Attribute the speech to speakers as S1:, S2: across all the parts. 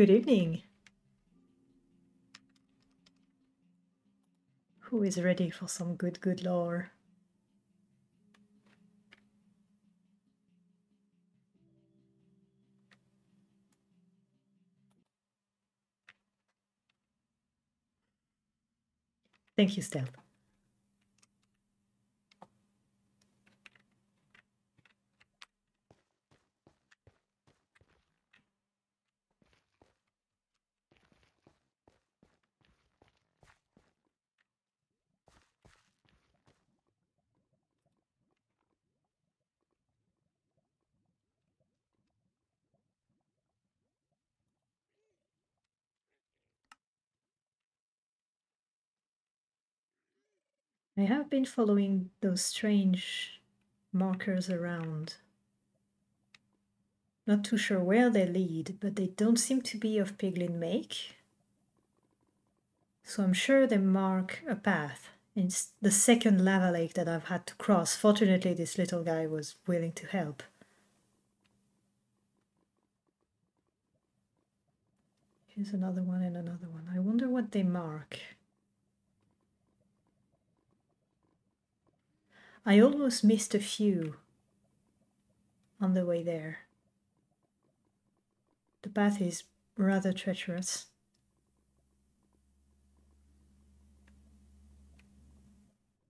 S1: Good evening. Who is ready for some good lore? Thank you, Stealth. I have been following those strange markers around. Not too sure where they lead, but they don't seem to be of piglin make. So I'm sure they mark a path. It's the second lava lake that I've had to cross. Fortunately, this little guy was willing to help. Here's another one and another one. I wonder what they mark. I almost missed a few on the way there. The path is rather treacherous.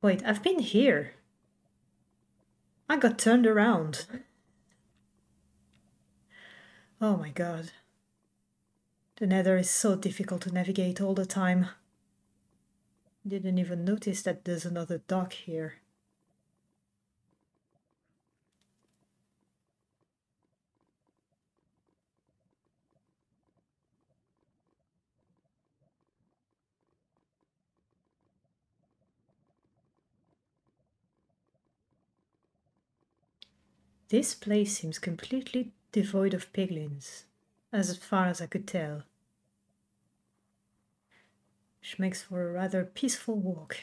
S1: Wait, I've been here. I got turned around. Oh my god. The nether is so difficult to navigate all the time. Didn't even notice that there's another dock here. This place seems completely devoid of piglins, as far as I could tell. Which makes for a rather peaceful walk.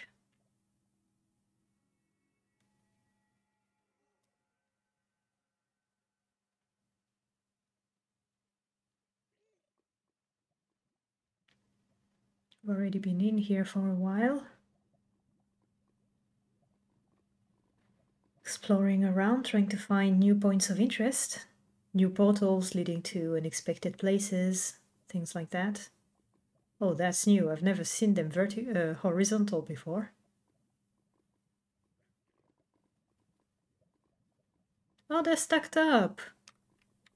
S1: I've already been in here for a while. Exploring around, trying to find new points of interest. New portals leading to unexpected places, things like that. Oh, that's new. I've never seen them horizontal before. Oh, they're stacked up.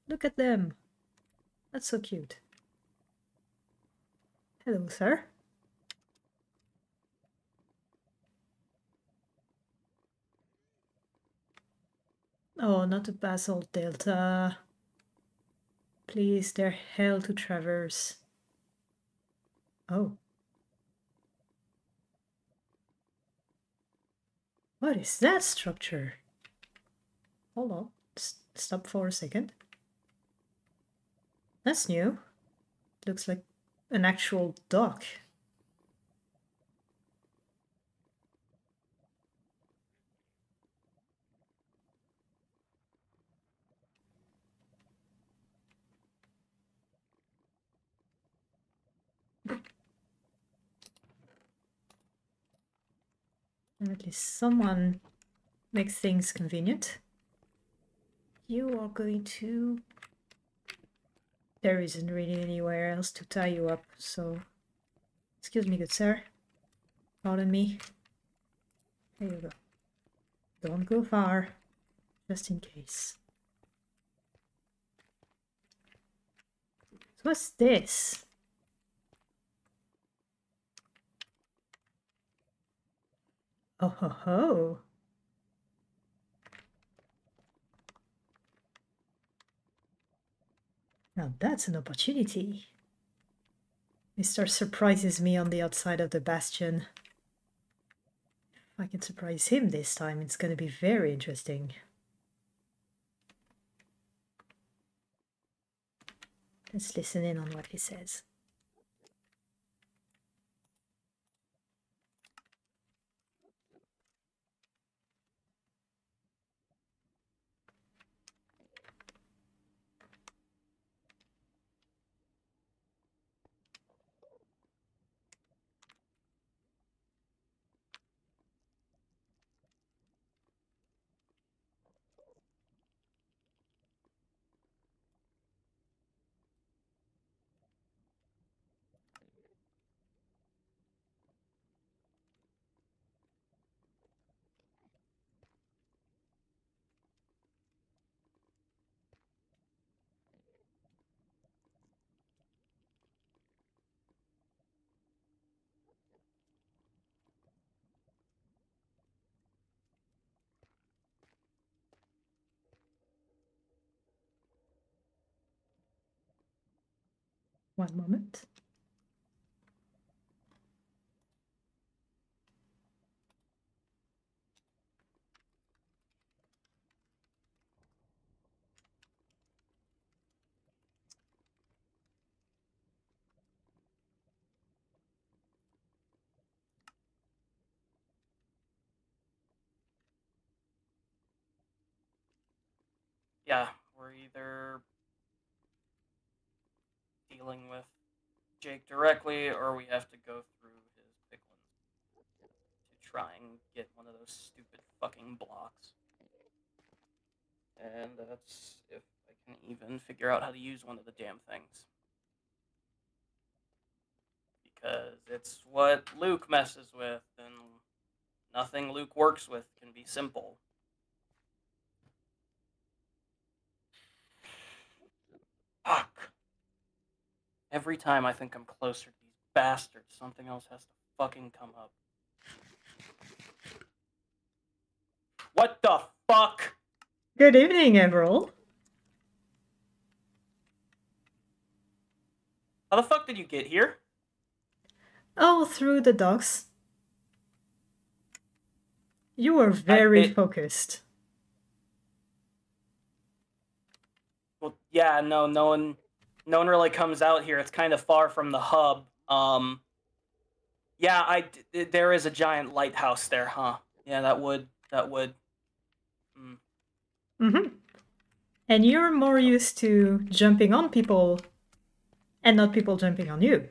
S1: Look at them. That's so cute. Hello, sir. Oh, not a basalt delta. Please, they're hell to traverse. Oh. What is that structure? Hold on. Stop for a second. That's new. Looks like an actual dock. At least someone makes things convenient. You are going to... There isn't really anywhere else to tie you up, so... Excuse me, good sir. Pardon me. There you go. Don't go far, just in case. So what's this? Oh ho ho! Now that's an opportunity. Mr. surprises me on the outside of the bastion. If I can surprise him this time, it's going to be very interesting. Let's listen in on what he says. One moment.
S2: Yeah, we're either dealing with Jake directly, or we have to go through his piglins to try and get one of those stupid fucking blocks. And that's if I can even figure out how to use one of the damn things. Because it's what Luke messes with, and nothing Luke works with can be simple. Fuck. Every time I think I'm closer to these bastards, something else has to fucking come up. What the fuck?
S1: Good evening, Evryl.
S2: How the fuck did you get here?
S1: Oh, through the docks. You were very focused.
S2: Well, yeah, no one really comes out here. It's kind of far from the hub. Yeah, there is a giant lighthouse there, huh? Yeah, that would.
S1: Mm-hmm. And you're more used to jumping on people and not people jumping on you.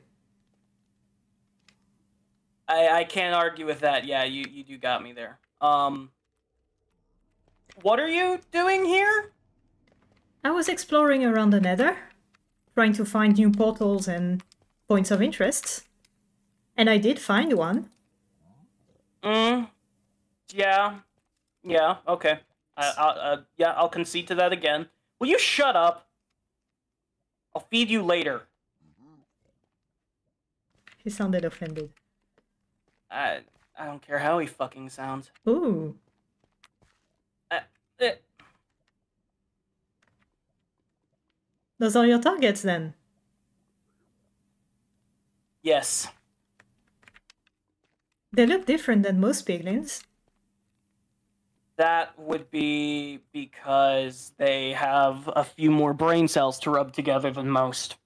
S2: I can't argue with that. Yeah, you do got me there. What are you doing here?
S1: I was exploring around the nether, trying to find new portals and points of interest. And I did find one.
S2: Yeah. Yeah, okay. I'll concede to that again. Will you shut up? I'll feed you later.
S1: He sounded offended.
S2: I don't care how he fucking sounds.
S1: Ooh. Those are your targets, then?
S2: Yes.
S1: They look different than most piglins.
S2: That would be because they have a few more brain cells to rub together than most.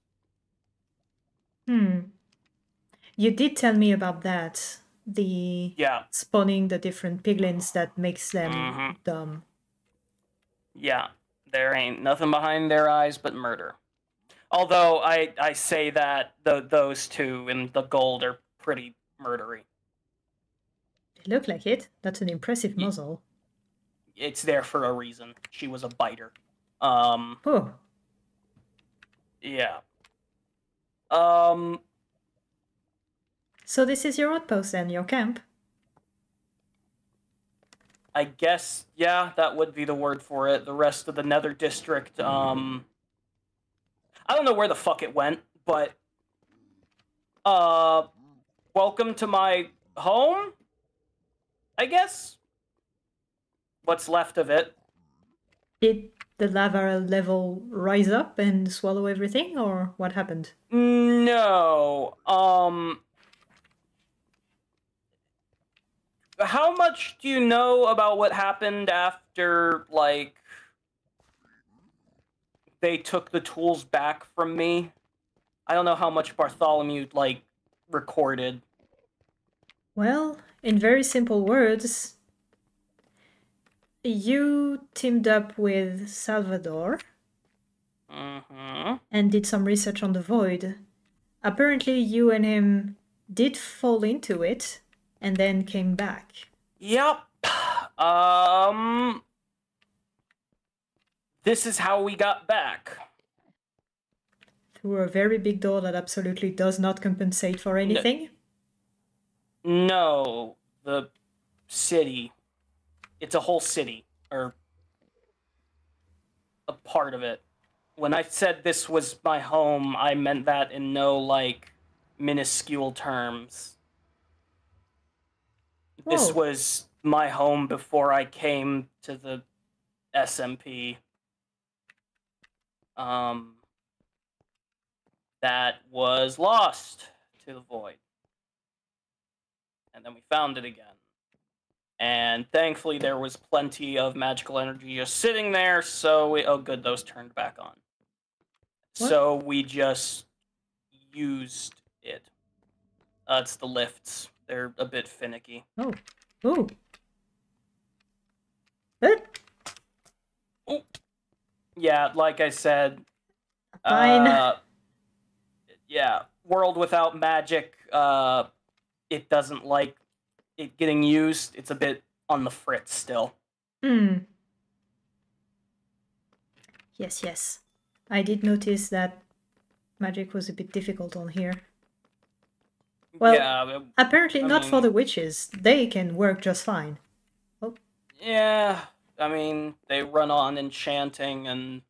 S1: You did tell me about that. The spawning the different piglins that makes them dumb.
S2: Yeah, there ain't nothing behind their eyes but murder. Although I say that those two in the gold are pretty murdery.
S1: They look like it. That's an impressive muzzle.
S2: It's there for a reason. She was a biter.
S1: Oh.
S2: Yeah.
S1: So this is your outpost then, your camp?
S2: I guess, yeah, that would be the word for it. The rest of the Nether District, I don't know where the fuck it went, but, welcome to my home, I guess? What's left of it.
S1: Did the lava level rise up and swallow everything, or what happened?
S2: No, how much do you know about what happened after, like, they took the tools back from me? I don't know how much Bartholomew, like, recorded.
S1: Well, in very simple words, you teamed up with Salvador and did some research on the void. Apparently you and him did fall into it and then came back.
S2: Yep. This is how we got back.
S1: Through a very big door that absolutely does not compensate for anything?
S2: No, the city. It's a whole city, or a part of it. When I said this was my home, I meant that in no, like, minuscule terms. Whoa. This was my home before I came to the SMP. that was lost to the void. And then we found it again. And thankfully there was plenty of magical energy just sitting there, so oh good, those turned back on.
S1: What?
S2: So we just used it. It's the lifts. They're a bit finicky.
S1: Oh. Oh. What?
S2: Oh. Yeah, like I said,
S1: Fine.
S2: yeah, world without magic, it doesn't like it getting used. It's a bit on the fritz still.
S1: Hmm. Yes, yes. I did notice that magic was a bit difficult on here. Well,
S2: Yeah,
S1: apparently not for the witches. They can work just fine. Oh.
S2: Yeah, I mean, they run on enchanting and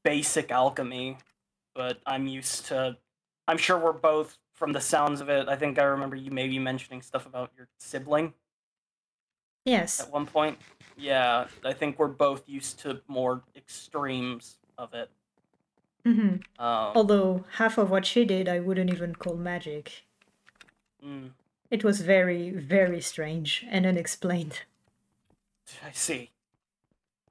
S2: basic alchemy, but I'm used to... I'm sure we're both, from the sounds of it, I think I remember you maybe mentioning stuff about your sibling.
S1: Yes.
S2: At one point. Yeah, I think we're both used to more extremes of it.
S1: Mm-hmm. Although half of what she did I wouldn't even call magic. It was very, very strange and unexplained.
S2: I see.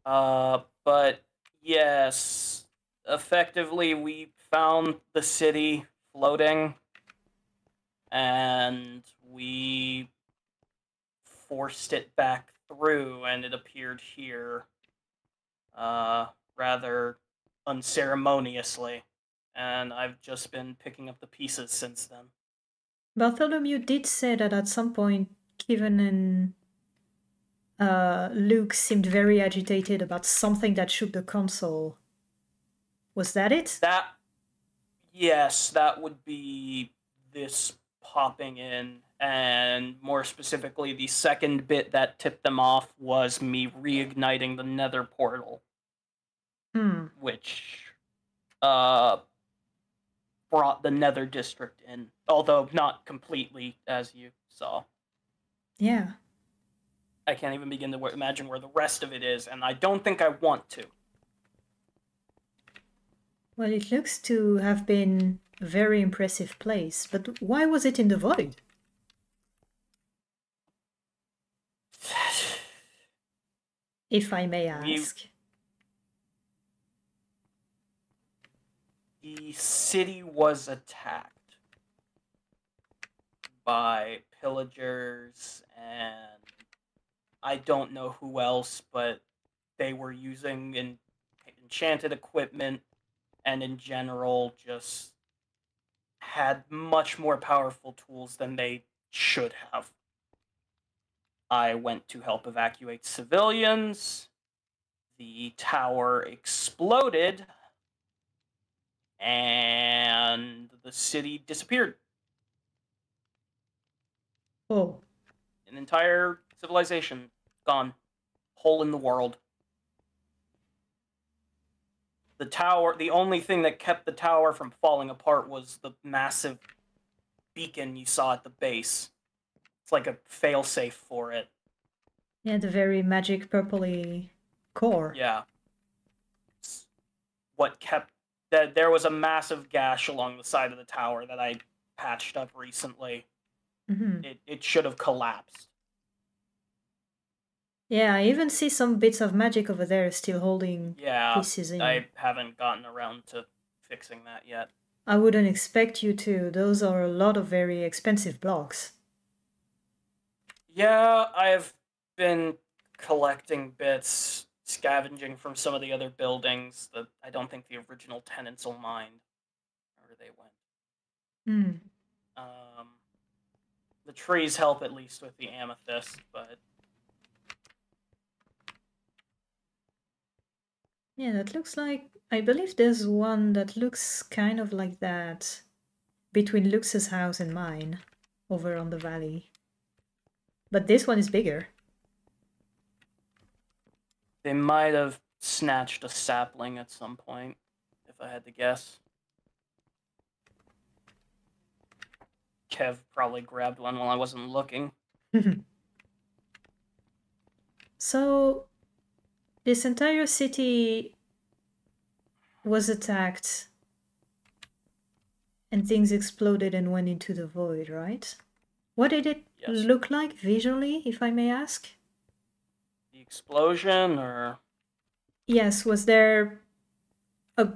S2: But yes, effectively we found the city floating, and we forced it back through, and it appeared here, rather unceremoniously, and I've just been picking up the pieces since then.
S1: Bartholomew did say that at some point Kevin and Luke seemed very agitated about something that shook the console. Was that it?
S2: Yes, that would be this popping in, and more specifically, the second bit that tipped them off was me reigniting the nether portal. Which brought the nether district in, although not completely, as you saw.
S1: Yeah.
S2: I can't even begin to imagine where the rest of it is, and I don't think I want to.
S1: Well, it looks to have been a very impressive place, but why was it in the void? If I may ask.
S2: The city was attacked by pillagers, and I don't know who else, but they were using enchanted equipment, and in general just had much more powerful tools than they should have. I went to help evacuate civilians. The tower exploded, and the city disappeared.
S1: Oh.
S2: An entire civilization gone. Hole in the world. The tower, the only thing that kept the tower from falling apart was the massive beacon you saw at the base. It's like a failsafe for it.
S1: Yeah, the very magic purpley core.
S2: Yeah. It's what kept... that there was a massive gash along the side of the tower that I patched up recently. It should have collapsed.
S1: Yeah, I even see some bits of magic over there still holding pieces in.
S2: I haven't gotten around to fixing that yet.
S1: I wouldn't expect you to. Those are a lot of very expensive blocks.
S2: Yeah, I've been collecting bits, scavenging from some of the other buildings that I don't think the original tenants will mind where they went. The trees help at least with the amethyst, but...
S1: Yeah, that looks like... I believe there's one that looks kind of like that between Lux's house and mine, over on the valley. But this one is bigger.
S2: They might have snatched a sapling at some point, if I had to guess. Kev probably grabbed one while I wasn't looking.
S1: So, this entire city was attacked And things exploded and went into the void, right? What did it
S2: Yes.
S1: look like visually, if I may ask?
S2: The explosion, or
S1: Yes, was there a,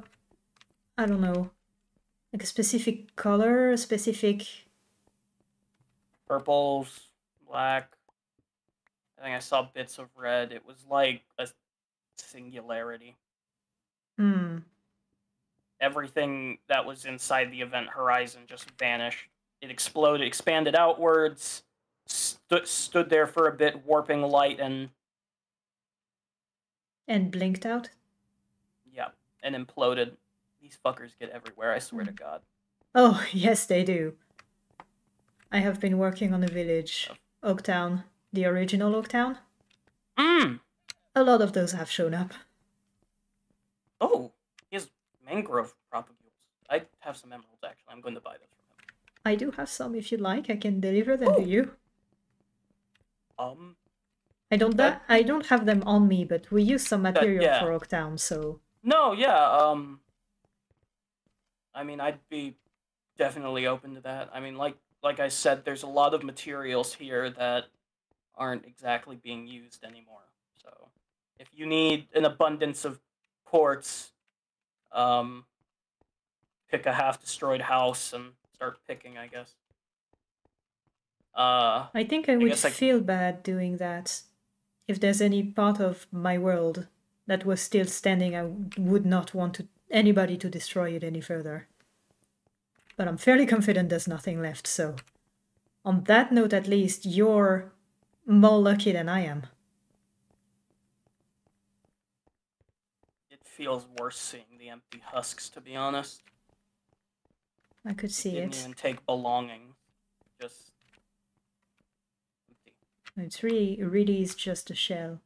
S1: I don't know, like a specific color, a specific...
S2: purples, black. I think I saw bits of red. It was like a singularity.
S1: Hmm.
S2: Everything that was inside the event horizon just vanished. It exploded, expanded outwards, stood there for a bit, warping light, and
S1: Blinked out?
S2: yeah, and imploded. These fuckers get everywhere, I swear to God.
S1: Oh, yes, they do. I have been working on a village, Oaktown, the original Oaktown.
S2: Mmm!
S1: A lot of those have shown up.
S2: Oh, he has mangrove propagules. I have some emeralds, actually. I'm going to buy those from him.
S1: I do have some if you'd like. I can deliver them to you. I don't have them on me, but we use some material for Oaktown, so...
S2: No, yeah, I mean, I'd be definitely open to that. I mean, like I said, there's a lot of materials here that aren't exactly being used anymore. So, if you need an abundance of quartz, pick a half-destroyed house and start picking, I guess.
S1: I think I would feel bad doing that. If there's any part of my world that was still standing, I would not want anybody to destroy it any further. But I'm fairly confident there's nothing left, so... On that note, at least, you're more lucky than I am.
S2: It feels worse seeing the empty husks, to be honest.
S1: I could see it.
S2: Didn't even take belonging. Just... empty.
S1: It's really is just a shell.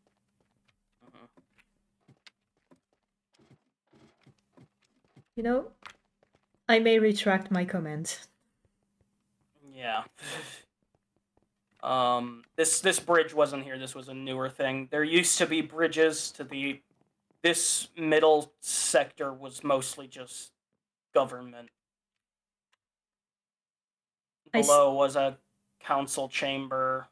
S1: You know, I may retract my comment.
S2: Yeah. This bridge wasn't here. This was a newer thing. There used to be bridges to the... This middle sector was mostly just government. Below was a council chamber.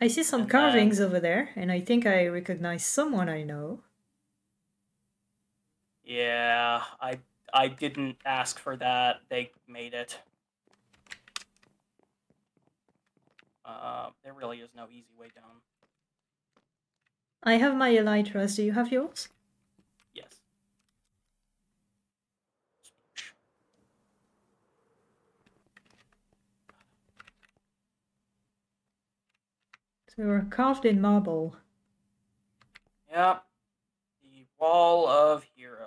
S1: I see some carvings over there, and I think I recognize someone I know.
S2: Yeah, I didn't ask for that. They made it. There really is no easy way down.
S1: I have my elytras. Do you have yours?
S2: Yes.
S1: So they were carved in marble.
S2: Yep. The Wall of Heroes.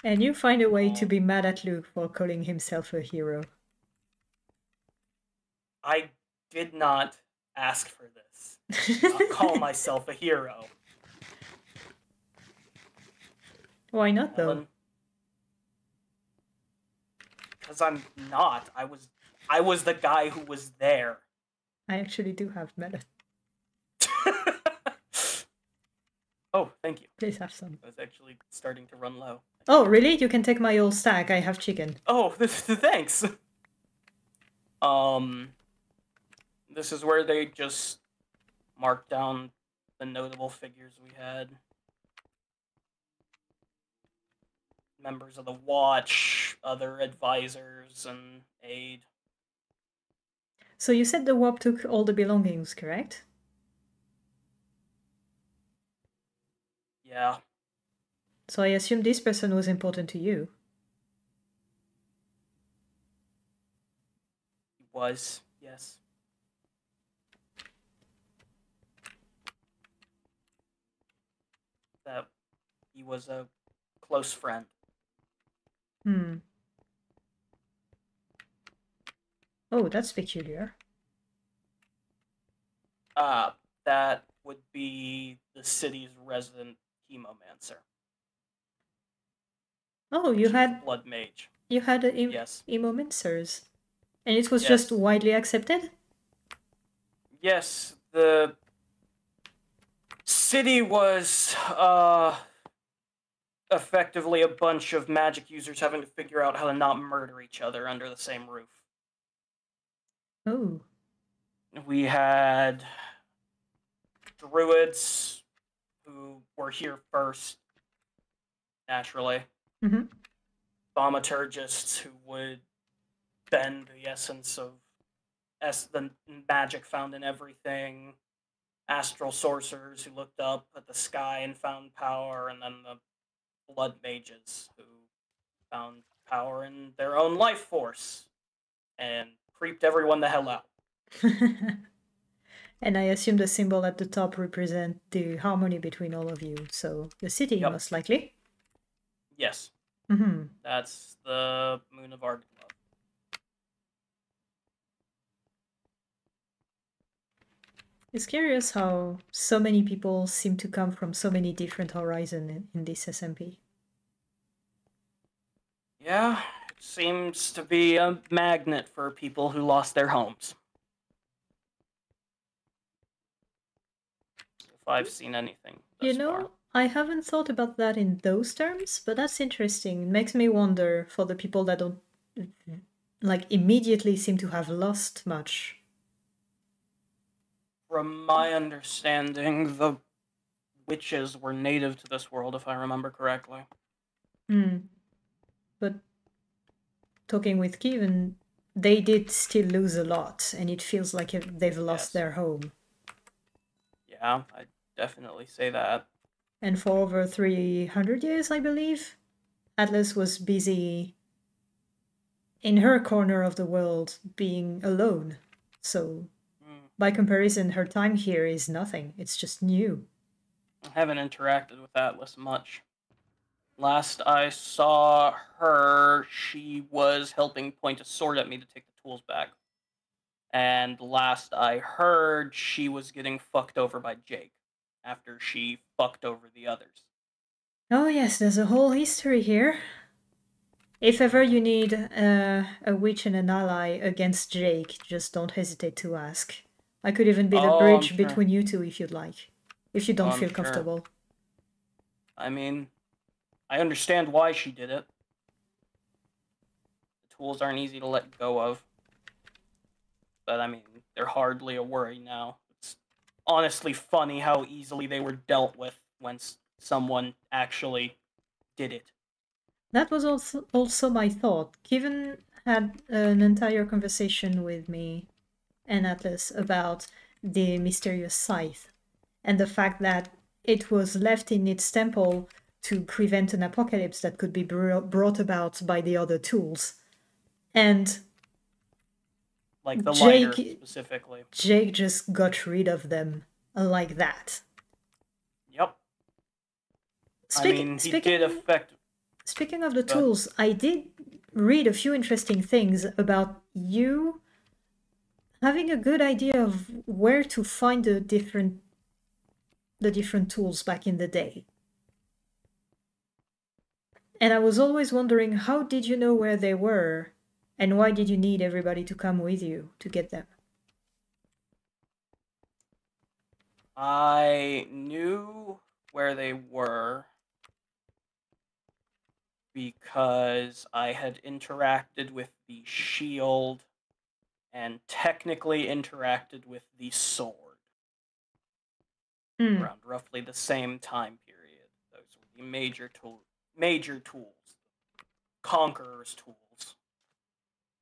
S1: And you find a way to be mad at Luke for calling himself a hero.
S2: I did not ask for this. I'll call myself a hero.
S1: Why not, though?
S2: Because I'm not. I was the guy who was there.
S1: I actually do have melon.
S2: Oh, thank you.
S1: Please have some.
S2: I was actually starting to run low.
S1: Oh, really? You can take my old stack. I have chicken.
S2: Oh, thanks. This is where they just marked down the notable figures we had. Members of the Watch, other advisors, and aid.
S1: So you said the warp took all the belongings, correct?
S2: Yeah.
S1: So I assume this person was important to you.
S2: He was, yes. That he was a close friend.
S1: Oh, that's peculiar.
S2: That would be the city's resident chemomancer.
S1: Oh, you had
S2: blood mage.
S1: You had chemomancers, and it was just widely accepted?
S2: Yes, the city was effectively a bunch of magic users having to figure out how to not murder each other under the same roof.
S1: Oh.
S2: We had druids who were here first, naturally.
S1: Mm-hmm.
S2: Thaumaturgists who would bend the essence of the magic found in everything. Astral sorcerers who looked up at the sky and found power, and then the blood mages who found power in their own life force and creeped everyone the hell out.
S1: And I assume the symbol at the top represents the harmony between all of you, so the city,
S2: Yep.
S1: most likely.
S2: Yes.
S1: Mm-hmm.
S2: That's the Moon of Argylum.
S1: It's curious how so many people seem to come from so many different horizons in this SMP.
S2: Yeah, it seems to be a magnet for people who lost their homes. If I've seen anything thus far.
S1: I haven't thought about that in those terms, but that's interesting. It makes me wonder for the people that don't, like, immediately seem to have lost much.
S2: From my understanding, the witches were native to this world, if I remember correctly.
S1: But talking with Kevin, they did still lose a lot, and it feels like they've lost their home.
S2: Yeah, I'd definitely say that.
S1: And for over 300 years, I believe, Atlas was busy in her corner of the world being alone. So, by comparison, her time here is nothing. It's just new.
S2: I haven't interacted with Atlas much. Last I saw her, she was helping point a sword at me to take the tools back. And last I heard, she was getting fucked over by Jake after she fucked over the others.
S1: Oh yes, there's a whole history here. If ever you need a witch and an ally against Jake, just don't hesitate to ask. I could even be the bridge between you two if you'd like. If you don't feel comfortable.
S2: I mean, I understand why she did it. The tools aren't easy to let go of. But I mean, they're hardly a worry now. It's honestly funny how easily they were dealt with when someone actually did it.
S1: That was also my thought. Kevin had an entire conversation with me and Atlas about the mysterious scythe and the fact that it was left in its temple to prevent an apocalypse that could be brought about by the other tools. And
S2: like the lighter, specifically.
S1: Jake just got rid of them like that.
S2: Yep. I mean, he did affect...
S1: Speaking of the tools, I did read a few interesting things about you having a good idea of where to find the different tools back in the day. And I was always wondering, how did you know where they were? And why did you need everybody to come with you to get them?
S2: I knew where they were because I had interacted with the shield and technically interacted with the sword around roughly the same time period. Those were the major tools, conqueror's tools,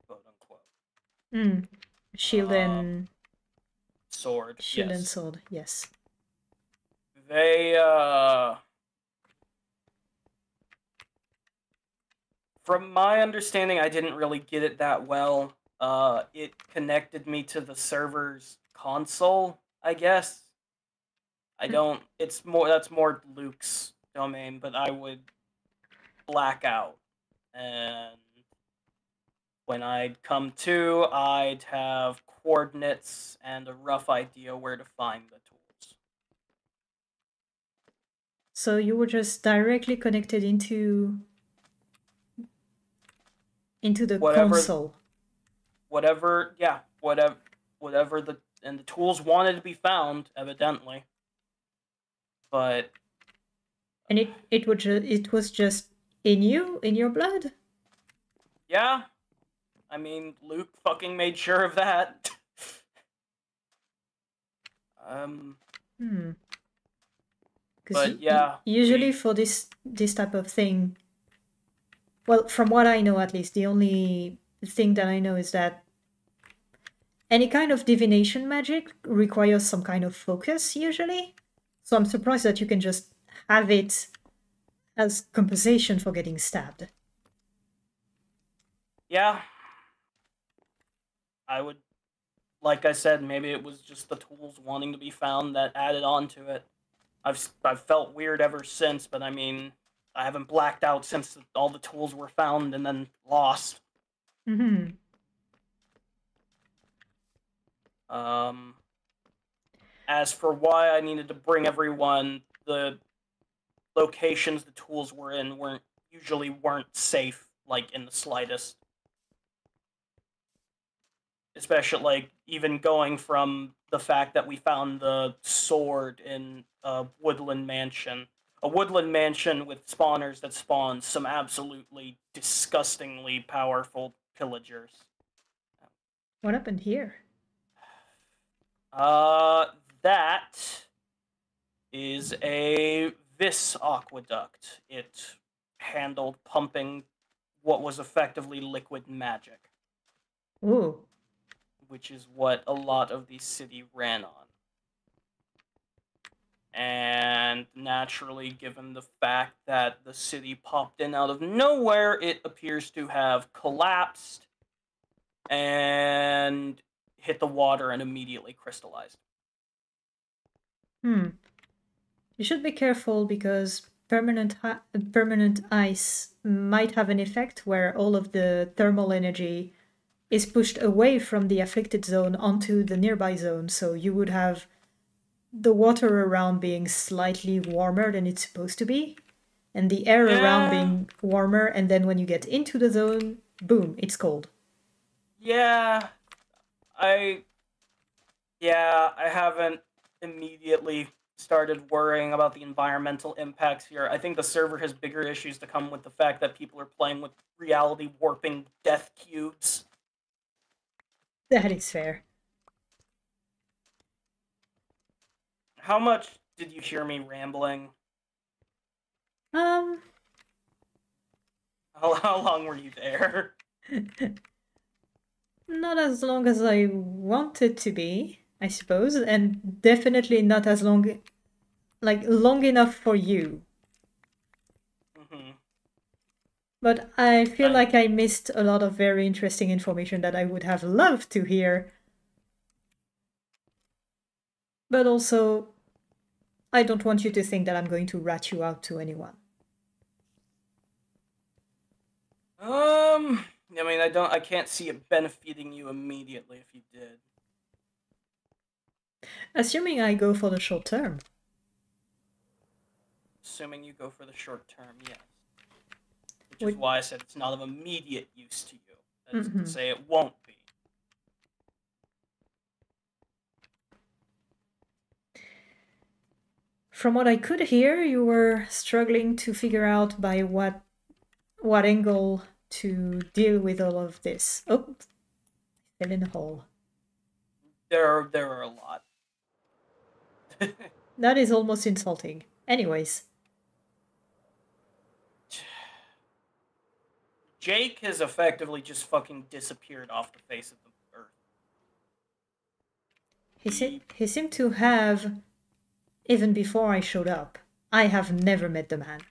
S2: quote unquote.
S1: Shield and
S2: sword.
S1: Shield and sword, yes.
S2: They from my understanding, I didn't really get it that well. It connected me to the server's console, I guess. I don't. That's more Luke's domain, but I would black out, and when I'd come to, I'd have coordinates and a rough idea where to find the tools.
S1: So you were just directly connected into the console.
S2: Whatever the tools wanted to be found, evidently. But
S1: And it was just in you, in your blood?
S2: Yeah, I mean, Luke fucking made sure of that.
S1: Hmm. Because
S2: But yeah,
S1: usually for this type of thing, well, from what I know at least, the only thing that I know is that any kind of divination magic requires some kind of focus usually. So I'm surprised that you can just have it as compensation for getting stabbed.
S2: yeah, I would, like I said, maybe it was just the tools wanting to be found that added on to it. I've felt weird ever since, but I mean, I haven't blacked out since all the tools were found and then lost.
S1: Mm-hmm.
S2: Um, as for why I needed to bring everyone, the locations the tools were in weren't safe, like in the slightest. Especially like even going from the fact that we found the sword in a woodland mansion. A woodland mansion with spawners that spawn some absolutely disgustingly powerful pillagers.
S1: What happened here?
S2: Uh, that is a Vis aqueduct. It handled pumping what was effectively liquid magic,
S1: Ooh.
S2: which is what a lot of the city ran on. And naturally, given the fact that the city popped in out of nowhere, it appears to have collapsed and hit the water and immediately crystallized.
S1: Hmm. You should be careful because permanent ice might have an effect where all of the thermal energy is pushed away from the afflicted zone onto the nearby zone, so you would have the water around being slightly warmer than it's supposed to be, and the air around
S2: Yeah,
S1: being warmer, and then when you get into the zone, boom, it's cold.
S2: yeah, I I haven't immediately started worrying about the environmental impacts here. I think the server has bigger issues to come with the fact that people are playing with reality warping death cubes.
S1: That is fair.
S2: How much did you hear me rambling?
S1: Um,
S2: How long were you there?
S1: not as long as I wanted to be, I suppose, and definitely not as long, like long enough for you.
S2: Mm-hmm.
S1: But I feel
S2: I
S1: like I missed a lot of very interesting information that I would have loved to hear. But also, I don't want you to think that I'm going to rat you out to anyone.
S2: I mean, I can't see it benefiting you immediately if you did.
S1: Assuming I go for the short term.
S2: Assuming you go for the short term, yes. Which is
S1: Would,
S2: why I said it's not of immediate use to you. That isn't to
S1: mm-hmm.
S2: say it won't be.
S1: From what I could hear, you were struggling to figure out by what angle to deal with all of this. Oh, fell in a hole.
S2: There are a lot.
S1: That is almost insulting. Anyways,
S2: Jake has effectively just fucking disappeared off the face of the earth.
S1: he seemed to have, even before I showed up. I have never met the man.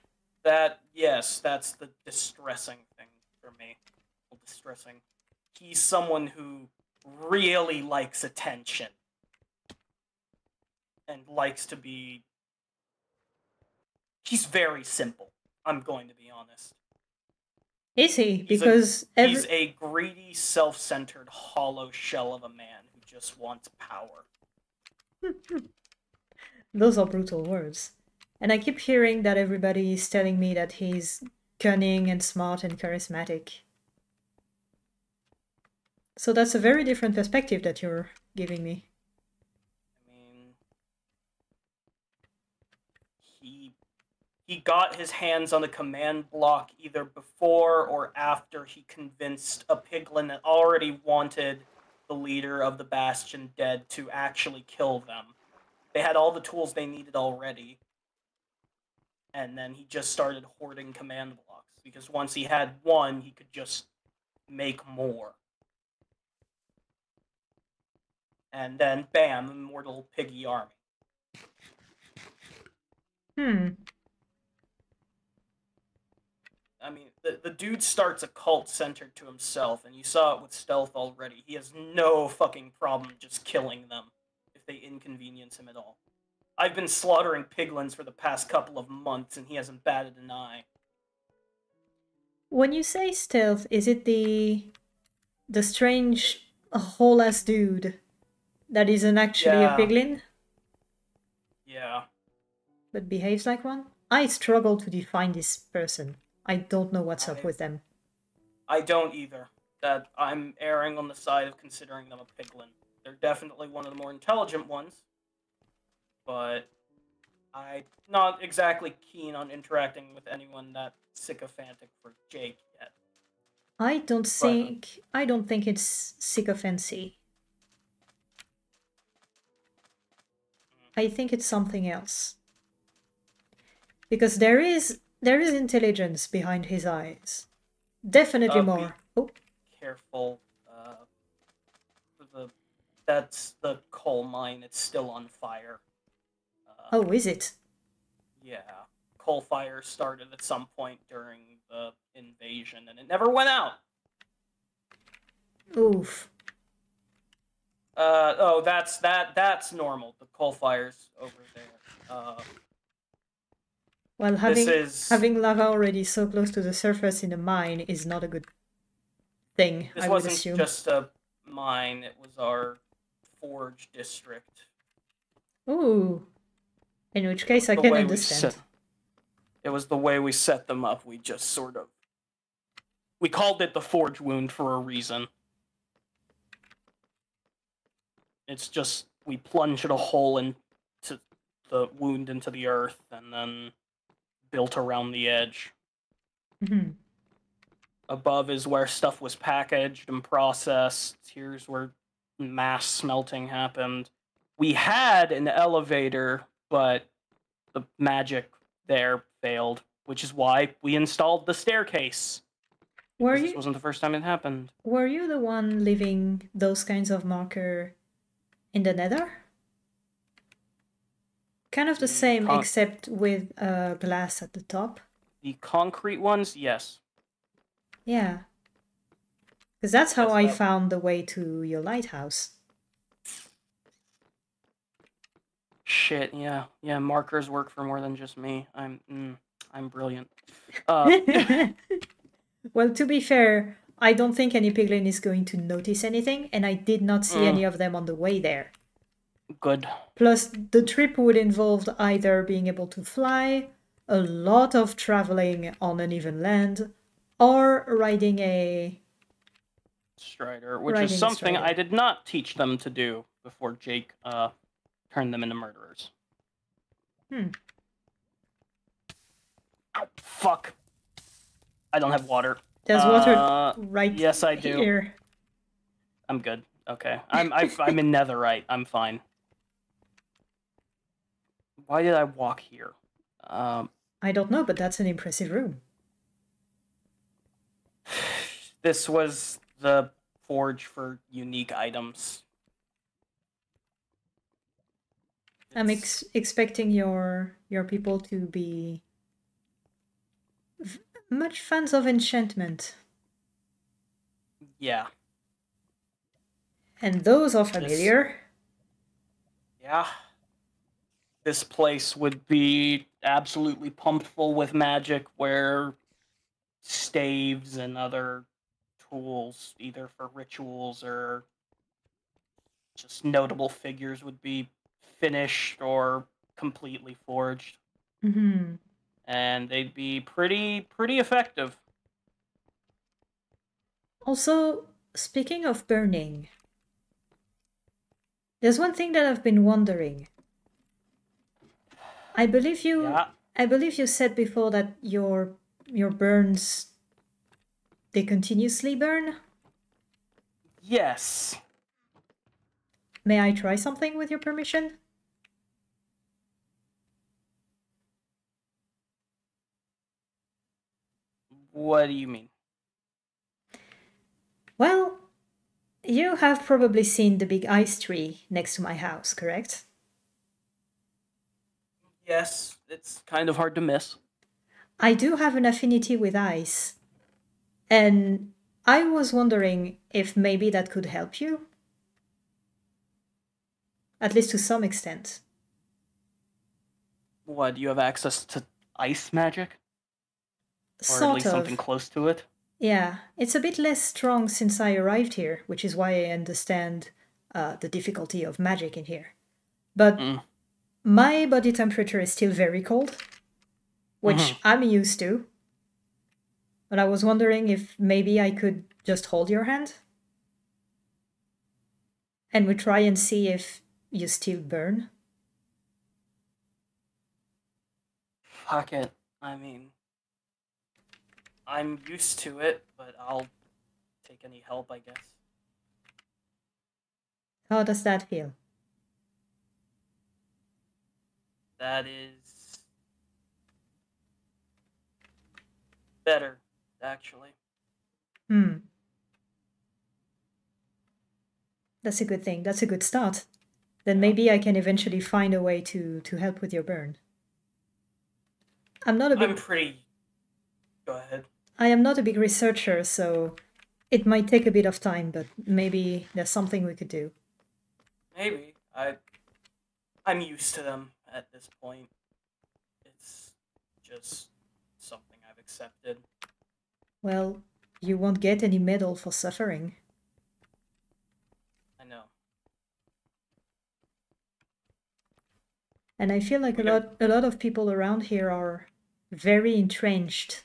S2: Yes, that's the distressing thing for me. Well, distressing. He's someone who really likes attention and likes to be. He's very simple. I'm going to be honest.
S1: Is he?
S2: He's a
S1: Because
S2: he's a greedy, self-centered, hollow shell of a man who just wants power.
S1: those are brutal words. And I keep hearing that everybody is telling me that he's cunning and smart and charismatic. So that's a very different perspective that you're giving me.
S2: I mean, he he got his hands on the command block either before or after he convinced a piglin that already wanted the leader of the Bastion dead to actually kill them. They had all the tools they needed already. And then he just started hoarding command blocks. Because once he had one, he could just make more. And then, bam, immortal piggy army. I mean, the dude starts a cult centered to himself, and you saw it with Stealth already. He has no fucking problem just killing them if they inconvenience him at all. I've been slaughtering piglins for the past couple of months, and he hasn't batted an eye.
S1: When you say Stealth, is it the strange whole-ass dude that isn't actually a piglin?
S2: Yeah.
S1: But behaves like one? I struggle to define this person. I don't know what's up with them.
S2: I don't either. That I'm erring on the side of considering them a piglin. They're definitely one of the more intelligent ones, but I'm not exactly keen on interacting with anyone that sycophantic for Jake yet.
S1: I don't think it's sycophancy. I think it's something else. Because there is intelligence behind his eyes. Definitely more.
S2: Oh. Careful. That's the coal mine. It's still on fire.
S1: Oh, is it?
S2: Yeah. Coal fire started at some point during the invasion, and it never went out.
S1: Oof.
S2: Oh, that's normal. The coal fire's over there.
S1: Well, having lava already so close to the surface in a mine is not a good thing, I would assume.
S2: This wasn't just a mine, it was our forge district.
S1: Ooh. In which case I can understand.
S2: It was the way we set them up. We just sort of... We called it the forge wound for a reason. It's just, we plunged a hole into the wound into the earth, and then built around the edge.
S1: Mm-hmm.
S2: Above is where stuff was packaged and processed. Here's where mass smelting happened. We had an elevator, but the magic there failed, which is why we installed the staircase. This wasn't the first time it happened.
S1: Were you the one leaving those kinds of marker in the nether? Kind of the same, except with glass at the top.
S2: The concrete ones, yes.
S1: Yeah. Because that's how I found the way to your lighthouse.
S2: Shit, yeah. Yeah, markers work for more than just me. I'm brilliant.
S1: Well, to be fair, I don't think any piglin is going to notice anything, and I did not see any of them on the way there.
S2: Good.
S1: Plus, the trip would involve either being able to fly, a lot of traveling on uneven land, or riding a...
S2: Strider, which is something I did not teach them to do before Jake turned them into murderers. Ow, fuck. I don't have water.
S1: There's water right
S2: yes, I do.
S1: Here.
S2: I'm good. Okay. I'm in netherite. I'm fine. Why did I walk here?
S1: I don't know, but that's an impressive room.
S2: This was the forge for unique items.
S1: I'm expecting your people to be much fans of enchantment.
S2: Yeah.
S1: And those are familiar.
S2: Yeah. This place would be absolutely pumped full with magic, where staves and other tools, either for rituals or just notable figures, would be finished or completely forged.
S1: Mm-hmm.
S2: And they'd be pretty effective.
S1: Also, speaking of burning, there's one thing that I've been wondering. I believe you I believe you said before that your burns, they continuously burn?
S2: Yes.
S1: May I try something with your permission?
S2: What do you mean?
S1: Well, you have probably seen the big ice tree next to my house, correct?
S2: Yes, it's kind of hard to miss.
S1: I do have an affinity with ice, and I was wondering if maybe that could help you? At least to some extent.
S2: What, do you have access to ice magic? Or at
S1: Sort
S2: least something
S1: of.
S2: close to it?
S1: Yeah, it's a bit less strong since I arrived here, which is why I understand the difficulty of magic in here. But my body temperature is still very cold, which I'm used to. But I was wondering if maybe I could just hold your hand? And we try and see if you still burn?
S2: Fuck it. I mean, I'm used to it, but I'll take any help, I guess.
S1: How does that feel?
S2: That is better, actually.
S1: That's a good thing. That's a good start. Then maybe I can eventually find a way to help with your burn. I'm
S2: pretty... Go ahead.
S1: I am not a big researcher, so it might take a bit of time, but maybe there's something we could do.
S2: Maybe. I'm used to them at this point. It's just something I've accepted.
S1: Well, you won't get any medal for suffering.
S2: I know.
S1: And I feel like a lot of people around here are very entrenched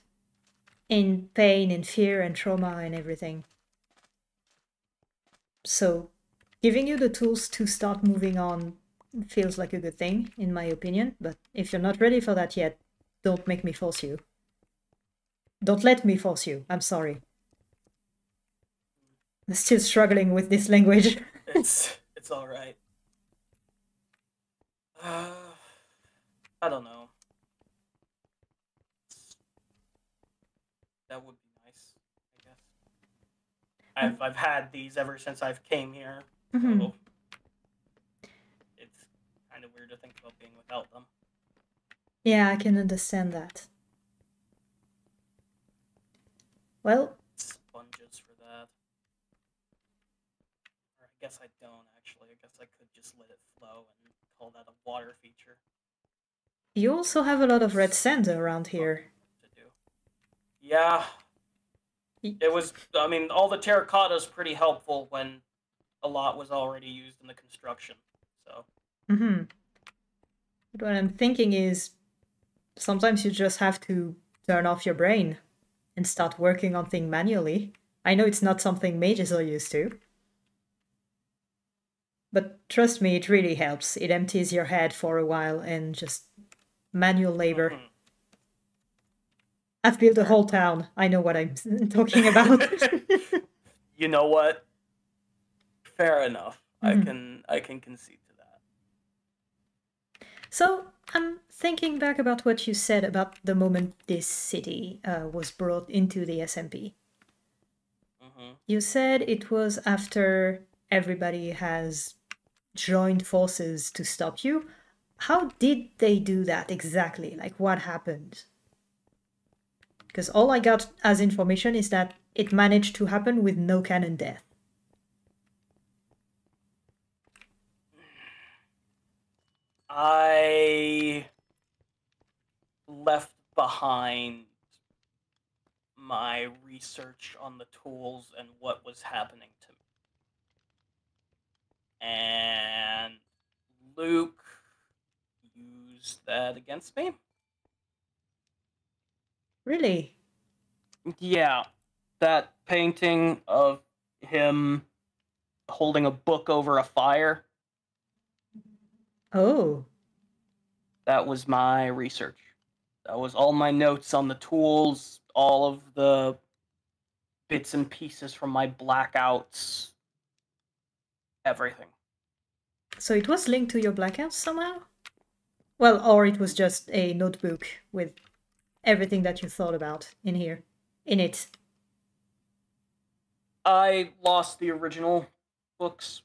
S1: in pain and fear and trauma and everything. So giving you the tools to start moving on feels like a good thing, in my opinion. But if you're not ready for that yet, don't make me force you. Don't let me force you. I'm sorry. I'm still struggling with this language.
S2: It's all right. I don't know. That would be nice, I guess. I've had these ever since I've came here, so it's kind of weird to think about being without them.
S1: Yeah, I can understand that. Well,
S2: sponges for that. Or I guess I don't actually. I guess I could just let it flow and call that a water feature.
S1: You also have a lot of red sand around here.
S2: To do. Yeah. It was, I mean, all the terracotta is pretty helpful when a lot was already used in the construction, so.
S1: But what I'm thinking is, sometimes you just have to turn off your brain and start working on things manually. I know it's not something mages are used to. But trust me, it really helps. It empties your head for a while and just manual labor. I've built a whole town. I know what I'm talking about.
S2: You know what? Fair enough. I can concede to that.
S1: So I'm thinking back about what you said about the moment this city was brought into the SMP. You said it was after everybody has joined forces to stop you. How did they do that exactly? Like, what happened? Because all I got as information is that it managed to happen with no canon death.
S2: I left behind my research on the tools and what was happening to me. And Luke used that against me.
S1: Really?
S2: Yeah. That painting of him holding a book over a fire.
S1: Oh.
S2: That was my research. That was all my notes on the tools, all of the bits and pieces from my blackouts, everything.
S1: So it was linked to your blackouts somehow? Well, or it was just a notebook with everything that you thought about in here, in it.
S2: I lost the original books.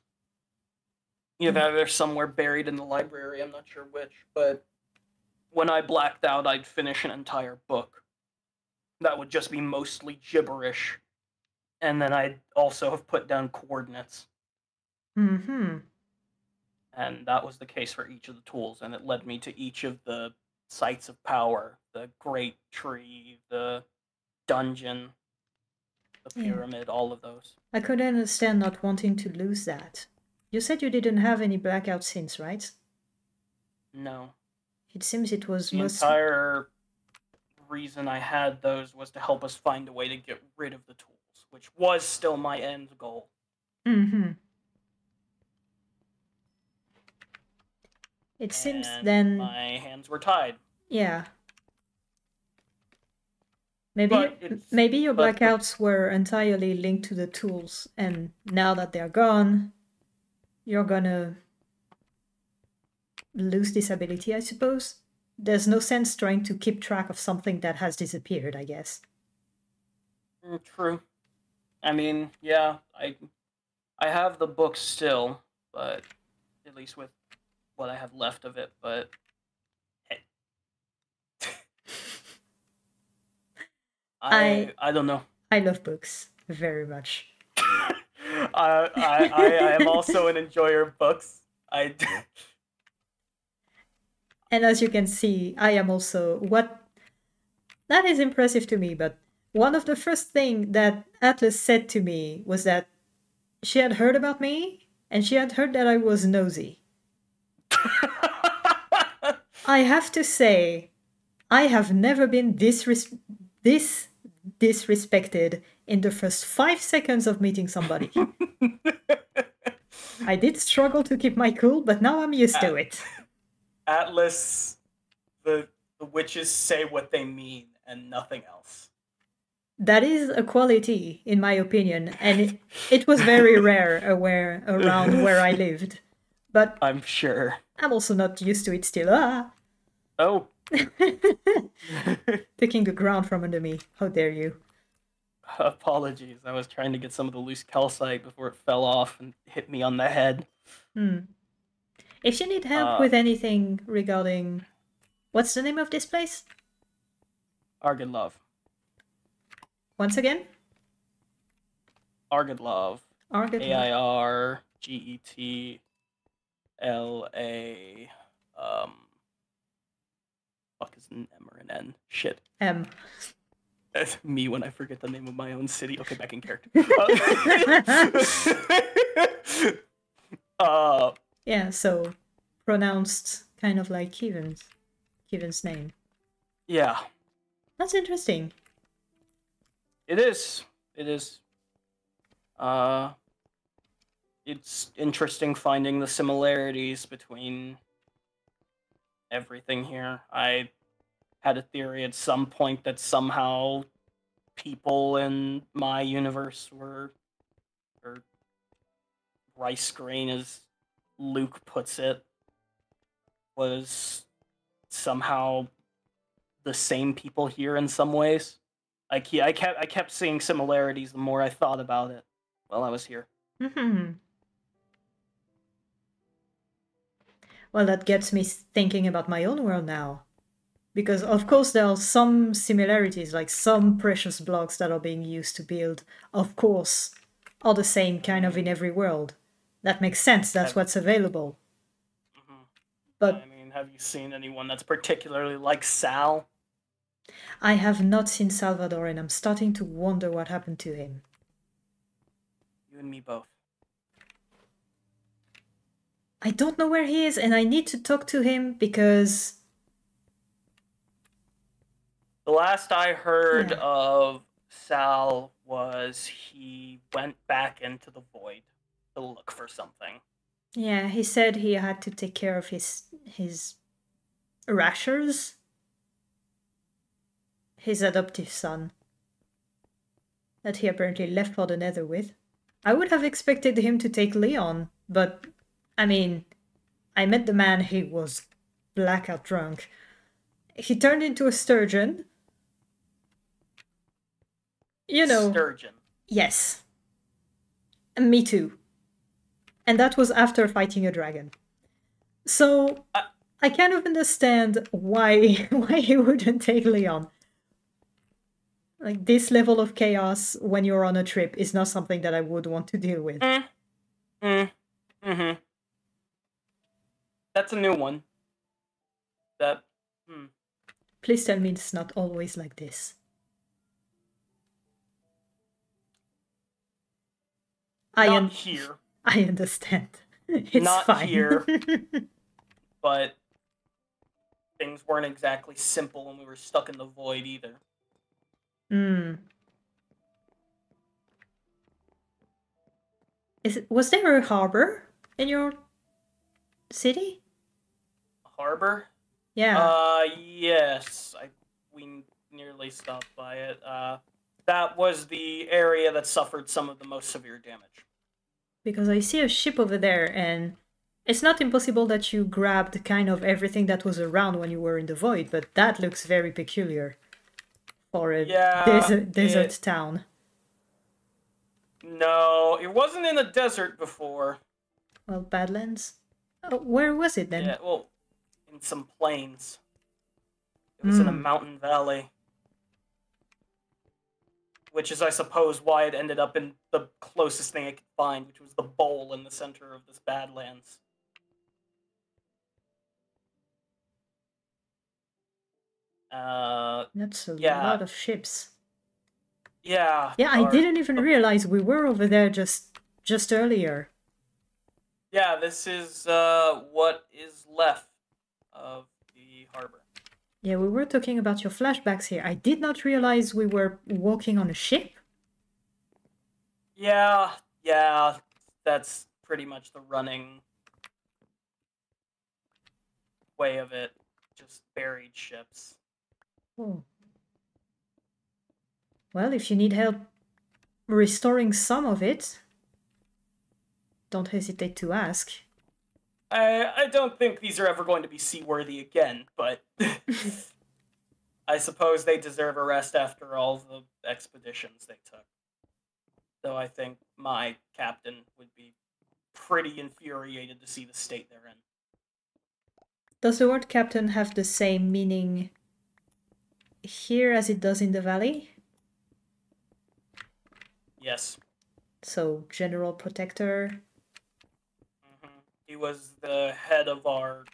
S2: They're somewhere buried in the library, I'm not sure which, but when I blacked out, I'd finish an entire book. That would just be mostly gibberish. And then I'd also have put down coordinates.
S1: Mm-hmm.
S2: And that was the case for each of the tools, and it led me to each of the sites of power, the Great Tree, the dungeon, the pyramid, all of those.
S1: I could understand not wanting to lose that. You said you didn't have any blackout since, right?
S2: No.
S1: It seems it was
S2: the entire reason I had those was to help us find a way to get rid of the tools, which was still my end goal.
S1: Mm-hmm. It seems then
S2: my hands were tied.
S1: Yeah. Maybe your blackouts were entirely linked to the tools, and now that they're gone, you're gonna lose this ability, I suppose. There's no sense trying to keep track of something that has disappeared, I guess.
S2: True. I mean, yeah, I have the book still, but at least with what I have left of it, but hey. I don't know.
S1: I love books very much.
S2: I am also an enjoyer of books.
S1: And as you can see, I am also that is impressive to me, but one of the first things that Atlas said to me was that she had heard about me, and she had heard that I was nosy. I have to say, I have never been this disrespected in the first 5 seconds of meeting somebody. I did struggle to keep my cool, but now I'm used to it.
S2: Atlas, the witches say what they mean and nothing else.
S1: That is a quality, in my opinion, and it was very rare around where I lived. But
S2: I'm sure.
S1: I'm also not used to it still.
S2: Oh.
S1: Taking the ground from under me. How dare you?
S2: Apologies. I was trying to get some of the loose calcite before it fell off and hit me on the head.
S1: If you need help with anything regarding... What's the name of this place?
S2: Airgetlam.
S1: Once again?
S2: Airgetlam.
S1: Airgetlam.
S2: AIRGETLA. Fuck is an M or an N? Shit.
S1: M.
S2: That's me when I forget the name of my own city. Okay, back in character.
S1: Yeah, so pronounced kind of like Kevin's name.
S2: Yeah.
S1: That's interesting.
S2: It is. It is. It's interesting finding the similarities between everything here. I had a theory at some point that somehow people in my universe were, or rice grain as Luke puts it, was somehow the same people here in some ways. I kept seeing similarities the more I thought about it while I was here.
S1: Well, that gets me thinking about my own world now. Because, of course, there are some similarities, like some precious blocks that are being used to build, of course, are the same kind of in every world. That makes sense, that's what's available. But
S2: I mean, have you seen anyone that's particularly like Sal?
S1: I have not seen Salvador, and I'm starting to wonder what happened to him.
S2: You and me both.
S1: I don't know where he is, and I need to talk to him because...
S2: The last I heard of Sal was he went back into the void to look for something.
S1: Yeah, he said he had to take care of his rashers. his adoptive son that he apparently left for the nether with. I would have expected him to take Leon, but I mean, I met the man, he was blackout drunk. He turned into a sturgeon. You know.
S2: Sturgeon.
S1: Yes. And me too. And that was after fighting a dragon. So I kind of understand why he wouldn't take Leon. Like, this level of chaos when you're on a trip is not something that I would want to deal with.
S2: Mm-hmm. That's a new one.
S1: Please tell me it's not always like this.
S2: Not here.
S1: I understand. It's
S2: not
S1: fine.
S2: Here. But things weren't exactly simple when we were stuck in the void either.
S1: Was there a harbor in your city?
S2: A harbor?
S1: Yeah.
S2: Yes. We nearly stopped by it. That was the area that suffered some of the most severe damage.
S1: Because I see a ship over there, and it's not impossible that you grabbed kind of everything that was around when you were in the void, but that looks very peculiar for a desert town.
S2: No, it wasn't in a desert before.
S1: Well, Badlands? Oh, where was it then?
S2: Yeah, well, in some plains. It was in a mountain valley. Which is, I suppose, why it ended up in the closest thing I could find, which was the bowl in the center of this Badlands.
S1: That's a lot of ships.
S2: Yeah.
S1: Yeah, I didn't even realize we were over there just earlier.
S2: Yeah, this is what is left of the harbor.
S1: Yeah, we were talking about your flashbacks here. I did not realize we were walking on a ship.
S2: Yeah, that's pretty much the running way of it. Just buried ships.
S1: Oh. Well, if you need help restoring some of it, don't hesitate to ask.
S2: I don't think these are ever going to be seaworthy again, but I suppose they deserve a rest after all the expeditions they took. Though I think my captain would be pretty infuriated to see the state they're in.
S1: Does the word captain have the same meaning here as it does in the valley?
S2: Yes.
S1: So, general protector?
S2: He was the head of our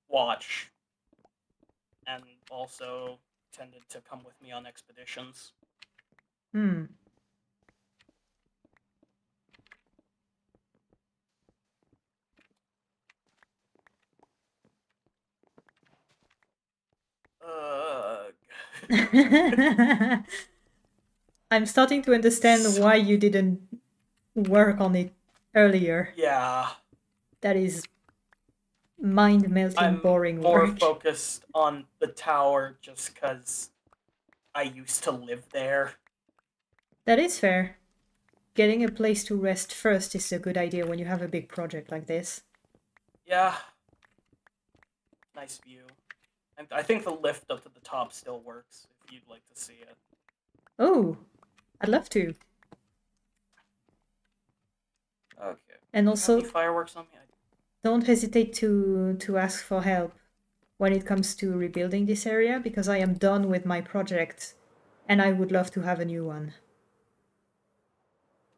S2: watch, and also tended to come with me on expeditions.
S1: I'm starting to understand why you didn't work on it earlier.
S2: Yeah.
S1: That is mind-melting, boring work.
S2: I'm more focused on the tower just because I used to live there.
S1: That is fair. Getting a place to rest first is a good idea when you have a big project like this.
S2: Yeah. Nice view. And I think the lift up to the top still works, if you'd like to see it.
S1: Oh, I'd love to.
S2: Okay.
S1: And also,
S2: fireworks on me?
S1: Don't hesitate to ask for help when it comes to rebuilding this area, because I am done with my project and I would love to have a new one.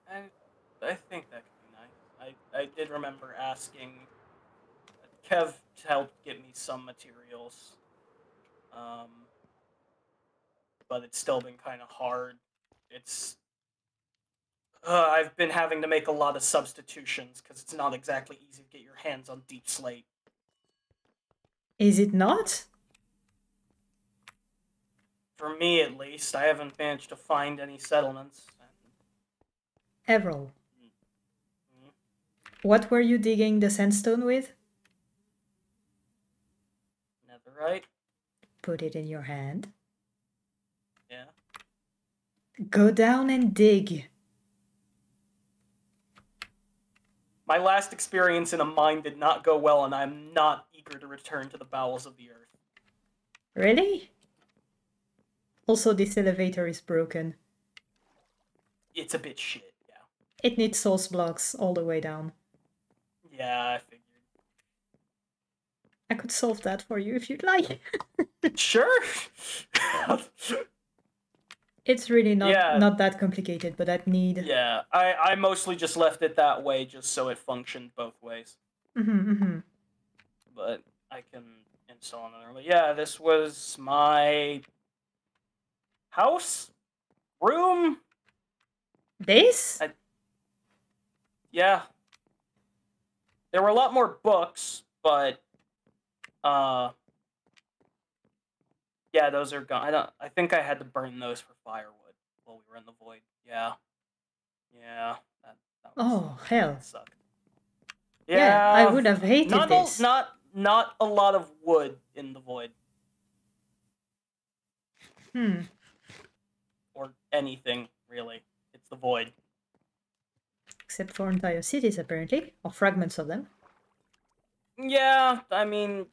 S2: I think that could be nice. I did remember asking Kev to help get me some materials. But it's still been kind of hard. I've been having to make a lot of substitutions because it's not exactly easy to get your hands on deep slate.
S1: Is it not?
S2: For me, at least, I haven't managed to find any settlements.
S1: Evryl. What were you digging the sandstone with?
S2: Netherite.
S1: Put it in your hand.
S2: Yeah.
S1: Go down and dig.
S2: My last experience in a mine did not go well, and I'm not eager to return to the bowels of the earth.
S1: Really? Also, this elevator is broken.
S2: It's a bit shit, yeah.
S1: It needs source blocks all the way down.
S2: Yeah, I figured.
S1: I could solve that for you if you'd like.
S2: Sure.
S1: It's really
S2: Yeah.
S1: not that complicated, but I'd need...
S2: Yeah, I mostly just left it that way just so it functioned both ways. But I can install another. But yeah, this was my house? Room?
S1: This?
S2: Yeah. There were a lot more books, but yeah, those are gone. I think I had to burn those for firewood while we were in the void. Yeah. Yeah.
S1: Oh, hell.
S2: That sucked.
S1: Yeah, I would have hated this.
S2: Not a lot of wood in the void. Or anything, really. It's the void.
S1: Except for entire cities, apparently. Or fragments of them.
S2: Yeah, I mean...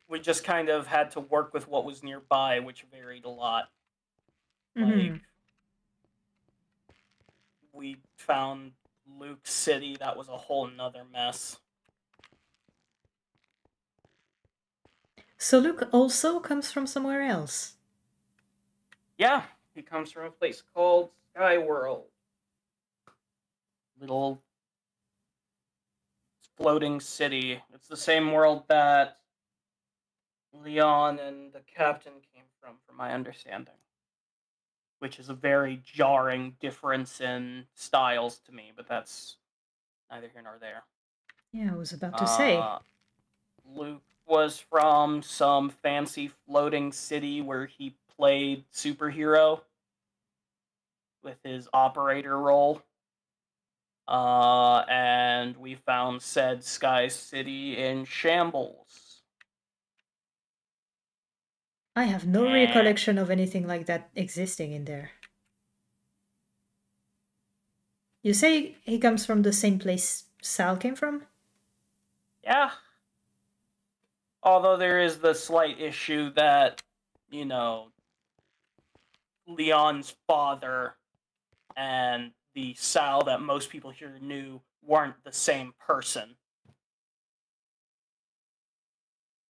S2: We just kind of had to work with what was nearby, which varied a lot. Like... We found Luke City, that was a whole nother mess.
S1: So Luke also comes from somewhere else?
S2: Yeah, he comes from a place called Skyworld. Little floating city. It's the same world that Leon and the captain came from my understanding. Which is a very jarring difference in styles to me, but that's neither here nor there.
S1: Yeah, I was about to say.
S2: Luke was from some fancy floating city where he played superhero with his operator role. And we found said Sky City in shambles.
S1: I have no recollection of anything like that existing in there. You say he comes from the same place Sal came from?
S2: Yeah. Although there is the slight issue that, you know, Leon's father and the Sal that most people here knew weren't the same person.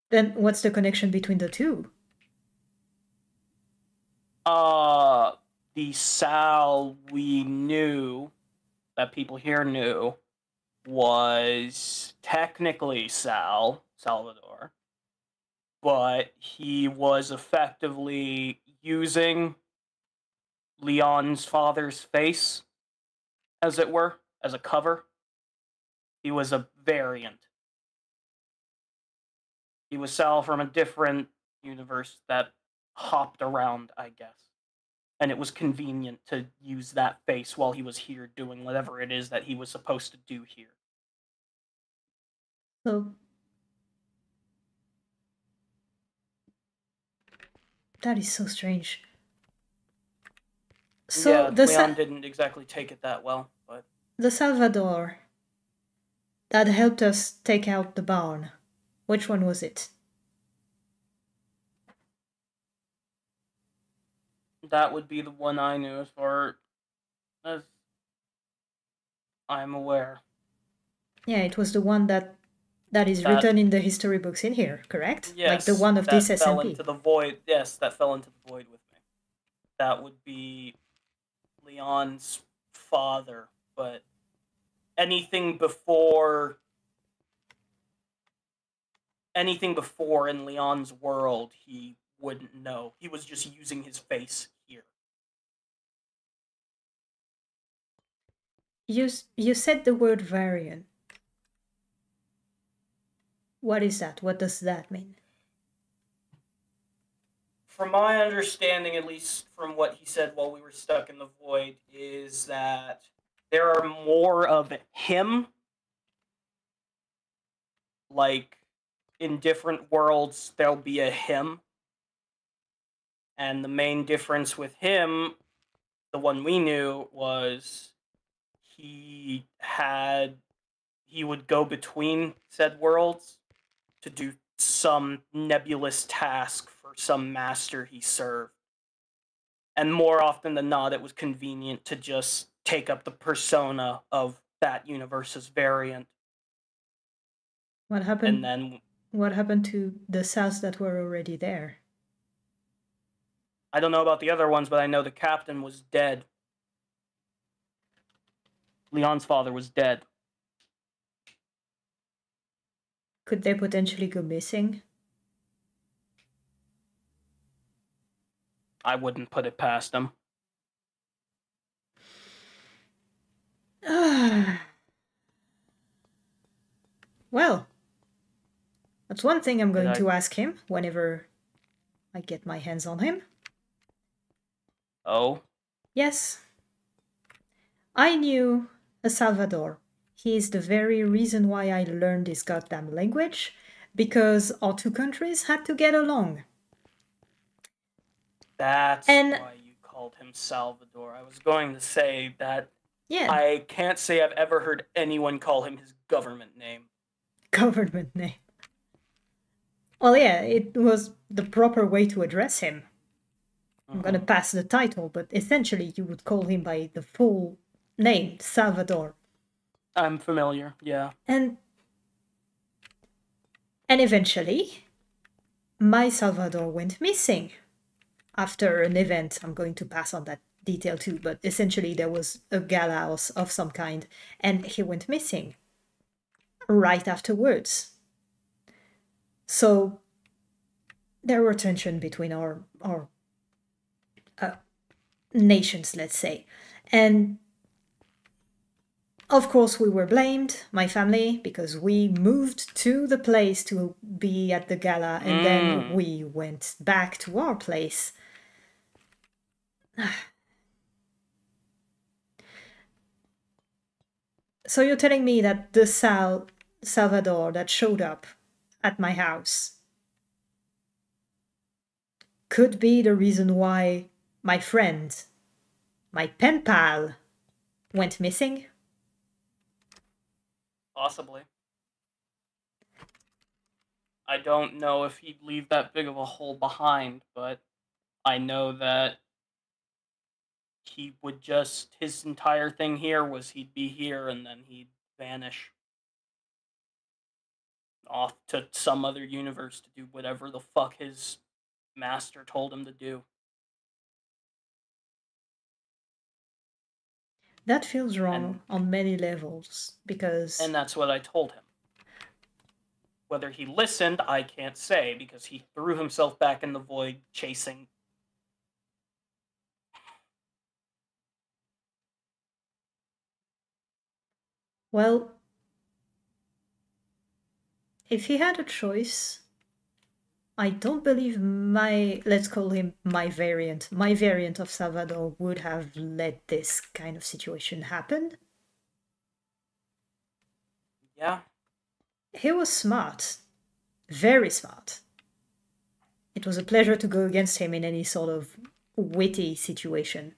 S1: Then what's the connection between the two?
S2: The Sal we knew, that people here knew, was technically Salvador, but he was effectively using Leon's father's face, as it were, as a cover. He was a variant. He was Sal from a different universe that hopped around, I guess. And it was convenient to use that face while he was here doing whatever it is that he was supposed to do here.
S1: So... That is so strange. So
S2: yeah, Leon didn't exactly take it that well, but...
S1: The Salvador that helped us take out the barn, which one was it?
S2: That would be the one I knew, as far as I'm aware.
S1: Yeah, it was the one that is written in the history books in here, correct?
S2: Yes,
S1: like the one of this SMP.
S2: That fell into the void. Yes, that fell into the void with me. That would be Leon's father, but anything before in Leon's world, he wouldn't know. He was just using his face here.
S1: You said the word variant. What is that? What does that mean?
S2: From my understanding, at least from what he said while we were stuck in the void, is that there are more of him. Like, in different worlds, there'll be a him. And the main difference with him, the one we knew, was he would go between said worlds to do some nebulous task for some master he served. And more often than not, it was convenient to just take up the persona of that universe's variant.
S1: What
S2: And
S1: happened?
S2: then
S1: What happened to the cells that were already there?
S2: I don't know about the other ones, but I know the captain was dead. Leon's father was dead.
S1: Could they potentially go missing?
S2: I wouldn't put it past him.
S1: Well, that's one thing I'm going to ask him whenever I get my hands on him.
S2: Oh?
S1: Yes. I knew a Salvador. He is the very reason why I learned this goddamn language, because our two countries had to get along.
S2: That's why you called him Salvador. I was going to say that I can't say I've ever heard anyone call him his government name.
S1: Government name. Well, yeah, it was the proper way to address him. I'm gonna pass the title, but essentially you would call him by the full name, Salvador.
S2: I'm familiar, yeah.
S1: And eventually, my Salvador went missing. After an event, I'm going to pass on that detail too, but essentially there was a gala of some kind, and he went missing right afterwards. So there were tension between our nations, let's say. And of course we were blamed, my family, because we moved to the place to be at the gala, and then we went back to our place. So you're telling me that the Salvador that showed up at my house could be the reason why my friend, my pen pal, went missing?
S2: Possibly. I don't know if he'd leave that big of a hole behind, but I know that he would just, his entire thing here was he'd be here and then he'd vanish off to some other universe to do whatever the fuck his master told him to do.
S1: That feels wrong on many levels, because...
S2: And that's what I told him. Whether he listened, I can't say, because he threw himself back in the void chasing.
S1: Well, if he had a choice, I don't believe let's call him my variant of Salvador would have let this kind of situation happen.
S2: Yeah.
S1: He was smart. Very smart. It was a pleasure to go against him in any sort of witty situation.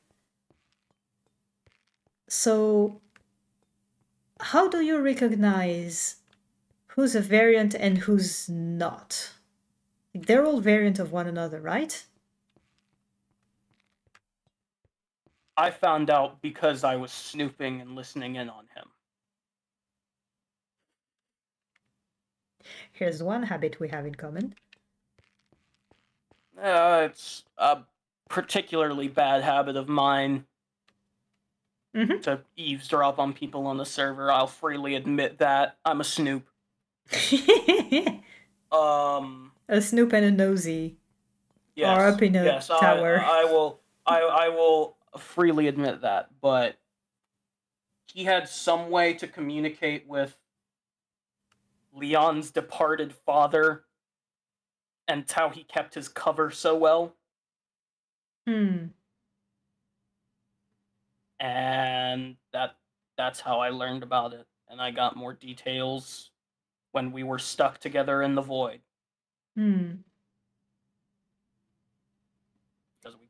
S1: So, how do you recognize who's a variant and who's not? They're all variant of one another, right?
S2: I found out because I was snooping and listening in on him.
S1: Here's one habit we have in common.
S2: It's a particularly bad habit of mine. To eavesdrop on people on the server. I'll freely admit that. I'm a snoop.
S1: A snoop and a nosy.
S2: Yes,
S1: are up in a tower.
S2: I will freely admit that, but he had some way to communicate with Leon's departed father, and how he kept his cover so well. And that's how I learned about it, and I got more details when we were stuck together in the void.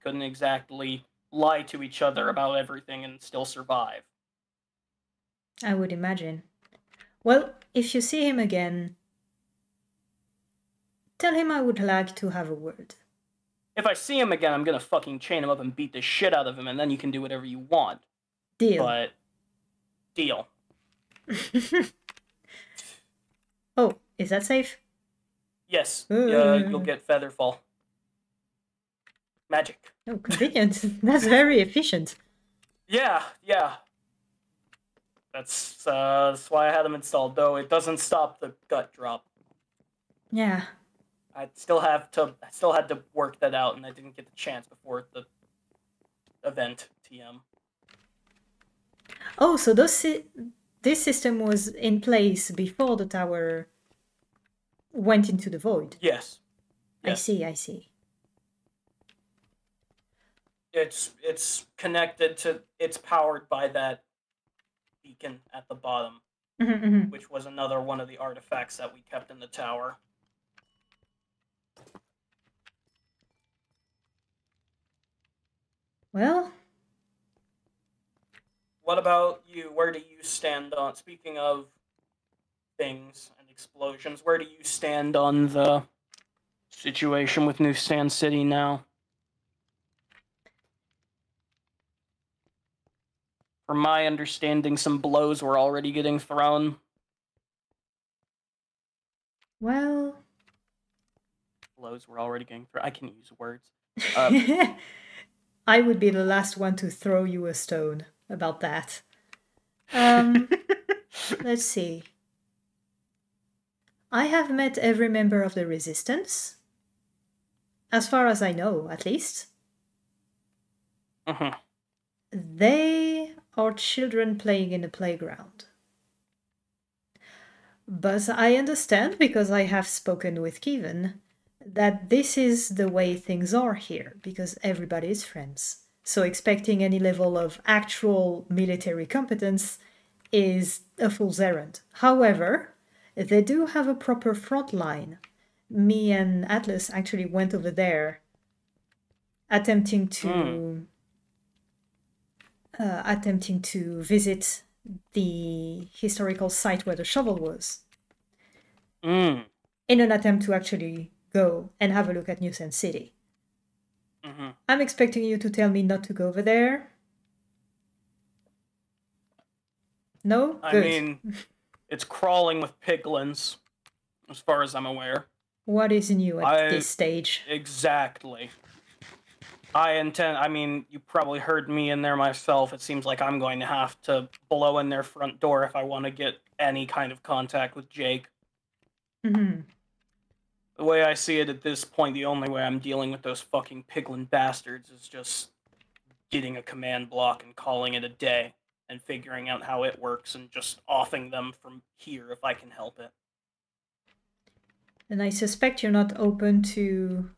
S2: couldn't exactly lie to each other about everything and still survive.
S1: I would imagine. Well, if you see him again, tell him I would like to have a word.
S2: If I see him again, I'm gonna fucking chain him up and beat the shit out of him, and then you can do whatever you want.
S1: Deal.
S2: But deal.
S1: Oh, is that safe?
S2: Yes. You'll get Featherfall. Magic.
S1: Oh, convenient. That's very efficient.
S2: Yeah. That's why I had them installed, though it doesn't stop the gut drop.
S1: Yeah.
S2: I still had to work that out, and I didn't get the chance before the event TM.
S1: Oh, so this system was in place before the tower went into the void.
S2: Yes.
S1: I see.
S2: It's connected to, it's powered by that beacon at the bottom, which was another one of the artifacts that we kept in the tower.
S1: Well,
S2: what about you? Where do you stand on, speaking of things and explosions, where do you stand on the situation with Newstand City now? From my understanding, some blows were already getting thrown.
S1: Well...
S2: Blows were already getting thrown. I can use words.
S1: I would be the last one to throw you a stone about that. Let's see. I have met every member of the Resistance. As far as I know, at least. They are children playing in a playground. But I understand, because I have spoken with Kevin, that this is the way things are here, because everybody is friends. So expecting any level of actual military competence is a fool's errand. However, they do have a proper front line. Me and Atlas actually went over there attempting to visit the historical site where the shovel was. In an attempt to actually go and have a look at Newstand City. I'm expecting you to tell me not to go over there. No? Good.
S2: I mean, it's crawling with piglins, as far as I'm aware.
S1: What is new at this stage?
S2: Exactly. I mean, you probably heard me in there myself. It seems like I'm going to have to blow in their front door if I want to get any kind of contact with Jake. The way I see it at this point, the only way I'm dealing with those fucking piglin bastards is just getting a command block and calling it a day, and figuring out how it works, and just offing them from here if I can help it.
S1: And I suspect you're not open to...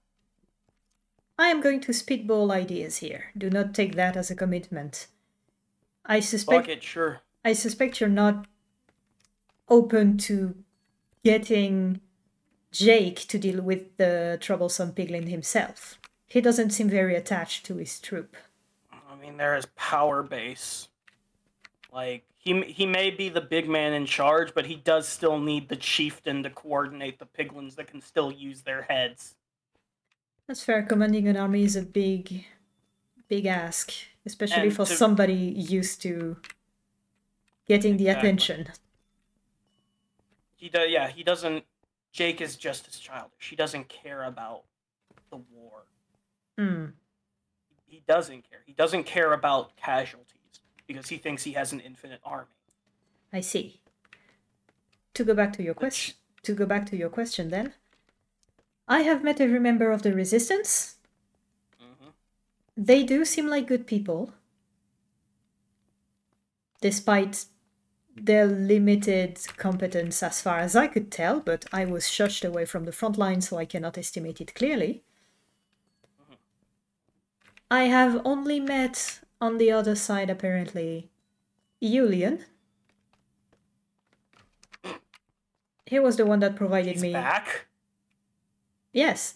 S1: I am going to spitball ideas here. Do not take that as a commitment. I suspect...
S2: Fuck it, sure.
S1: I suspect you're not open to getting Jake to deal with the troublesome piglin himself. He doesn't seem very attached to his troop.
S2: I mean, they're his power base. Like, he may be the big man in charge, but he does still need the chieftain to coordinate the piglins that can still use their heads.
S1: That's fair. Commanding an army is a big ask, especially for somebody used to getting the attention.
S2: He doesn't... Jake is just as childish. He doesn't care about the war. He doesn't care. He doesn't care about casualties, because he thinks he has an infinite army.
S1: I see. To go back to your question, then, I have met every member of the Resistance. They do seem like good people, despite their limited competence as far as I could tell, but I was shushed away from the front line, so I cannot estimate it clearly. I have only met, on the other side apparently, Julian. He was the one that provided me...
S2: He's back?
S1: Yes.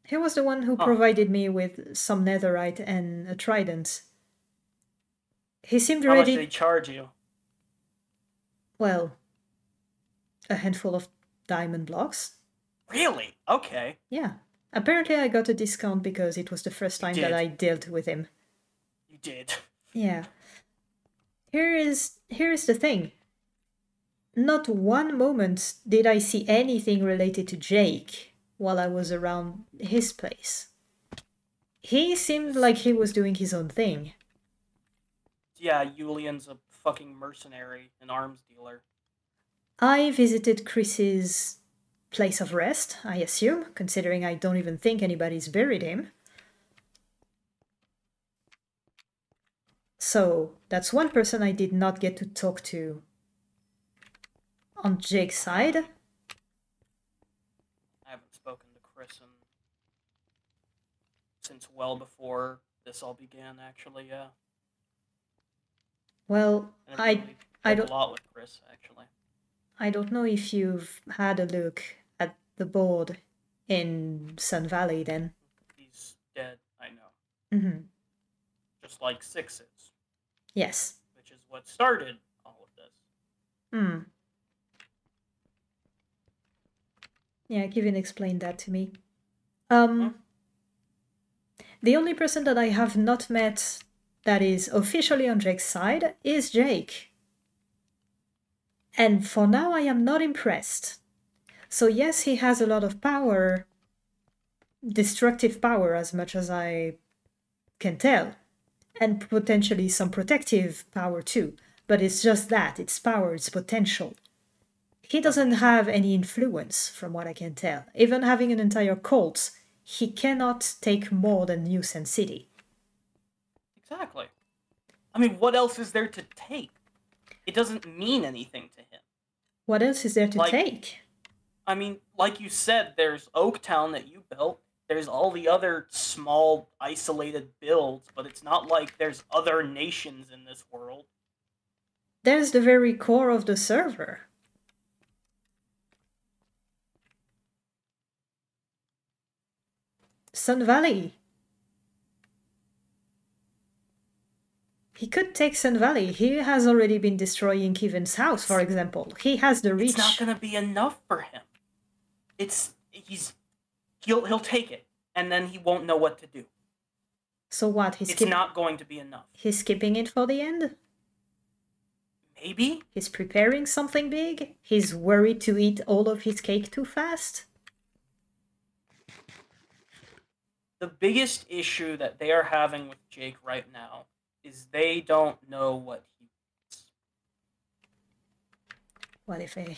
S1: He was the one who provided me with some netherite and a trident. He seemed
S2: How
S1: ready...
S2: much did he charge you?
S1: Well, a handful of diamond blocks.
S2: Really? Okay.
S1: Yeah. Apparently I got a discount because it was the first time that I dealt with him.
S2: You did.
S1: Yeah. Here is the thing. Not one moment did I see anything related to Jake while I was around his place. He seemed like he was doing his own thing.
S2: Yeah, Julian's a fucking mercenary, an arms dealer.
S1: I visited Chris's place of rest, I assume, considering I don't even think anybody's buried him. So, that's one person I did not get to talk to on Jake's side.
S2: I haven't spoken to Chris since well before this all began, actually, yeah.
S1: Well, I don't...
S2: a lot with Chris, actually.
S1: I don't know if you've had a look at the board in Sun Valley then.
S2: He's dead, I know.
S1: Mm-hmm.
S2: Just like Six is.
S1: Yes.
S2: Which is what started all of this.
S1: Hmm. Yeah, Kevin explained that to me. The only person that I have not met that is officially on Jake's side is Jake. And for now, I am not impressed. So yes, he has a lot of power, destructive power as much as I can tell, and potentially some protective power too. But it's just that, it's power, it's potential. He doesn't have any influence, from what I can tell. Even having an entire cult, he cannot take more than New Sun City.
S2: Exactly. I mean, what else is there to take? It doesn't mean anything to him.
S1: What else is there to take?
S2: I mean, like you said, there's Oaktown that you built. There's all the other small, isolated builds, but it's not like there's other nations in this world.
S1: There's the very core of the server. Sun Valley. He could take Sun Valley. He has already been destroying Kevin's house, for example. He has the reach.
S2: It's not going to be enough for him. He'll take it, and then he won't know what to do.
S1: So what?
S2: It's not going to be enough.
S1: He's skipping it for the end?
S2: Maybe?
S1: He's preparing something big? He's worried to eat all of his cake too fast?
S2: The biggest issue that they are having with Jake right now is they don't know what he wants.
S1: Well,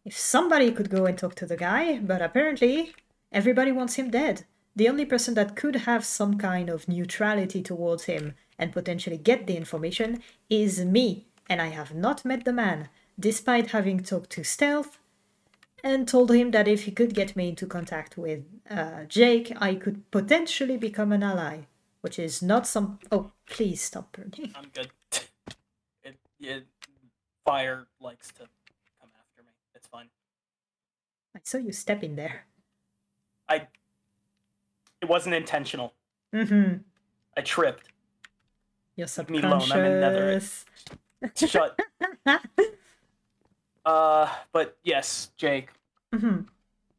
S1: if somebody could go and talk to the guy, but apparently everybody wants him dead. The only person that could have some kind of neutrality towards him and potentially get the information is me, and I have not met the man, despite having talked to Stealth and told him that if he could get me into contact with Jake, I could potentially become an ally, which is not some... Oh, please stop burning.
S2: I'm good. Fire likes to come after me. It's fine.
S1: I saw you step in there.
S2: It wasn't intentional.
S1: Mm-hmm.
S2: I tripped.
S1: You're
S2: subconscious. Me alone. I'm in nether. Shut. But yes, Jake.
S1: Mm-hmm.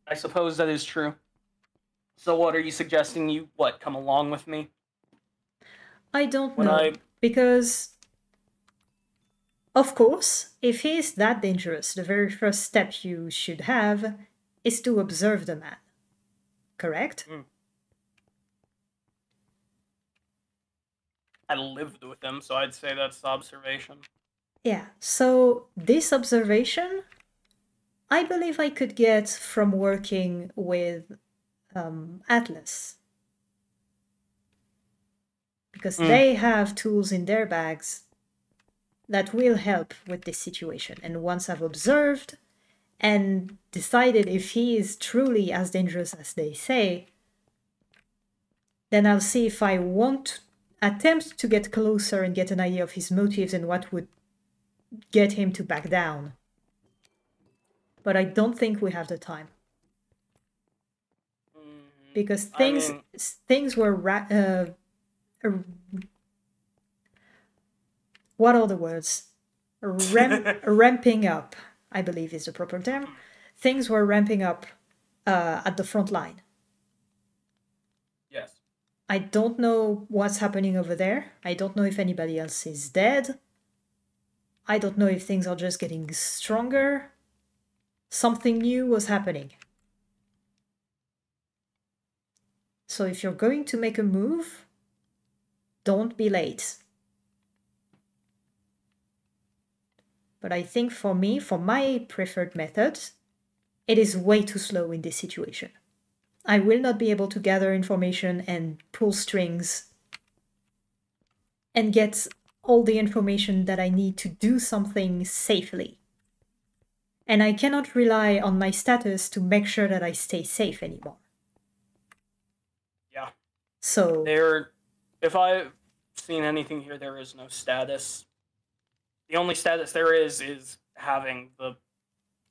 S2: I suppose that is true. So what are you suggesting? You come along with me?
S1: I don't know. Because, of course, if he is that dangerous, the very first step you should have is to observe the man. Correct?
S2: Mm. I lived with him, so I'd say that's observation.
S1: Yeah, so this observation, I believe I could get from working with Atlas. Because they have tools in their bags that will help with this situation. And once I've observed and decided if he is truly as dangerous as they say, then I'll see if I want attempt to get closer and get an idea of his motives and what would get him to back down. But I don't think we have the time. because
S2: I mean,
S1: things were what are the words? Ramping up, I believe is the proper term. Things were ramping up at the front line.
S2: yes.
S1: I don't know what's happening over there. I don't know if anybody else is dead. I don't know if things are just getting stronger. Something new was happening. So if you're going to make a move, don't be late. But I think for me, for my preferred method, it is way too slow in this situation. I will not be able to gather information and pull strings and get all the information that I need to do something safely. And I cannot rely on my status to make sure that I stay safe anymore.
S2: Yeah.
S1: So
S2: if I've seen anything here, there is no status. The only status there is having the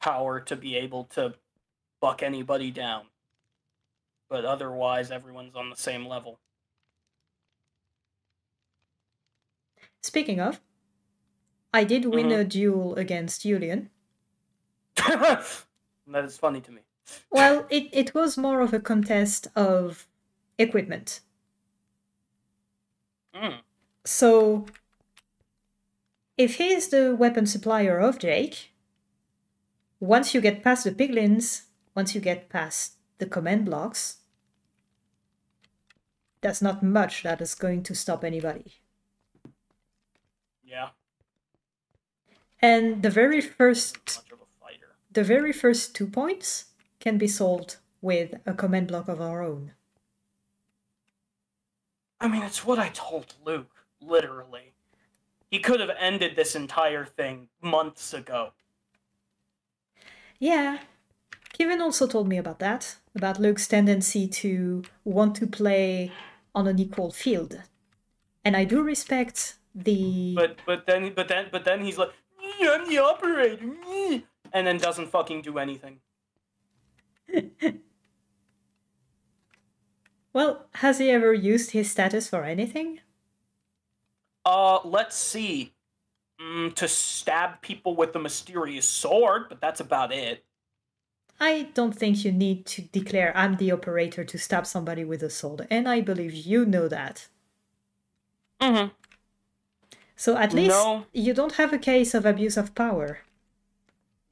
S2: power to be able to buck anybody down. But otherwise, everyone's on the same level.
S1: speaking of, I did win a duel against Julian.
S2: That is funny to me.
S1: Well, it was more of a contest of equipment. So, if he's the weapon supplier of Jake, once you get past the piglins, once you get past the command blocks, there's not much that is going to stop anybody.
S2: Yeah.
S1: And the very first 2 points can be solved with a command block of our own.
S2: I mean, it's what I told Luke, literally. He could have ended this entire thing months ago.
S1: Yeah. Kevin also told me about that, about Luke's tendency to want to play on an equal field. And I do respect the...
S2: But then he's like, I'm the operator, and then doesn't fucking do anything.
S1: Well, has he ever used his status for anything?
S2: Let's see. To stab people with the mysterious sword, but that's about it.
S1: I don't think you need to declare I'm the operator to stab somebody with a sword, and I believe you know that. So at least you don't have a case of abuse of power.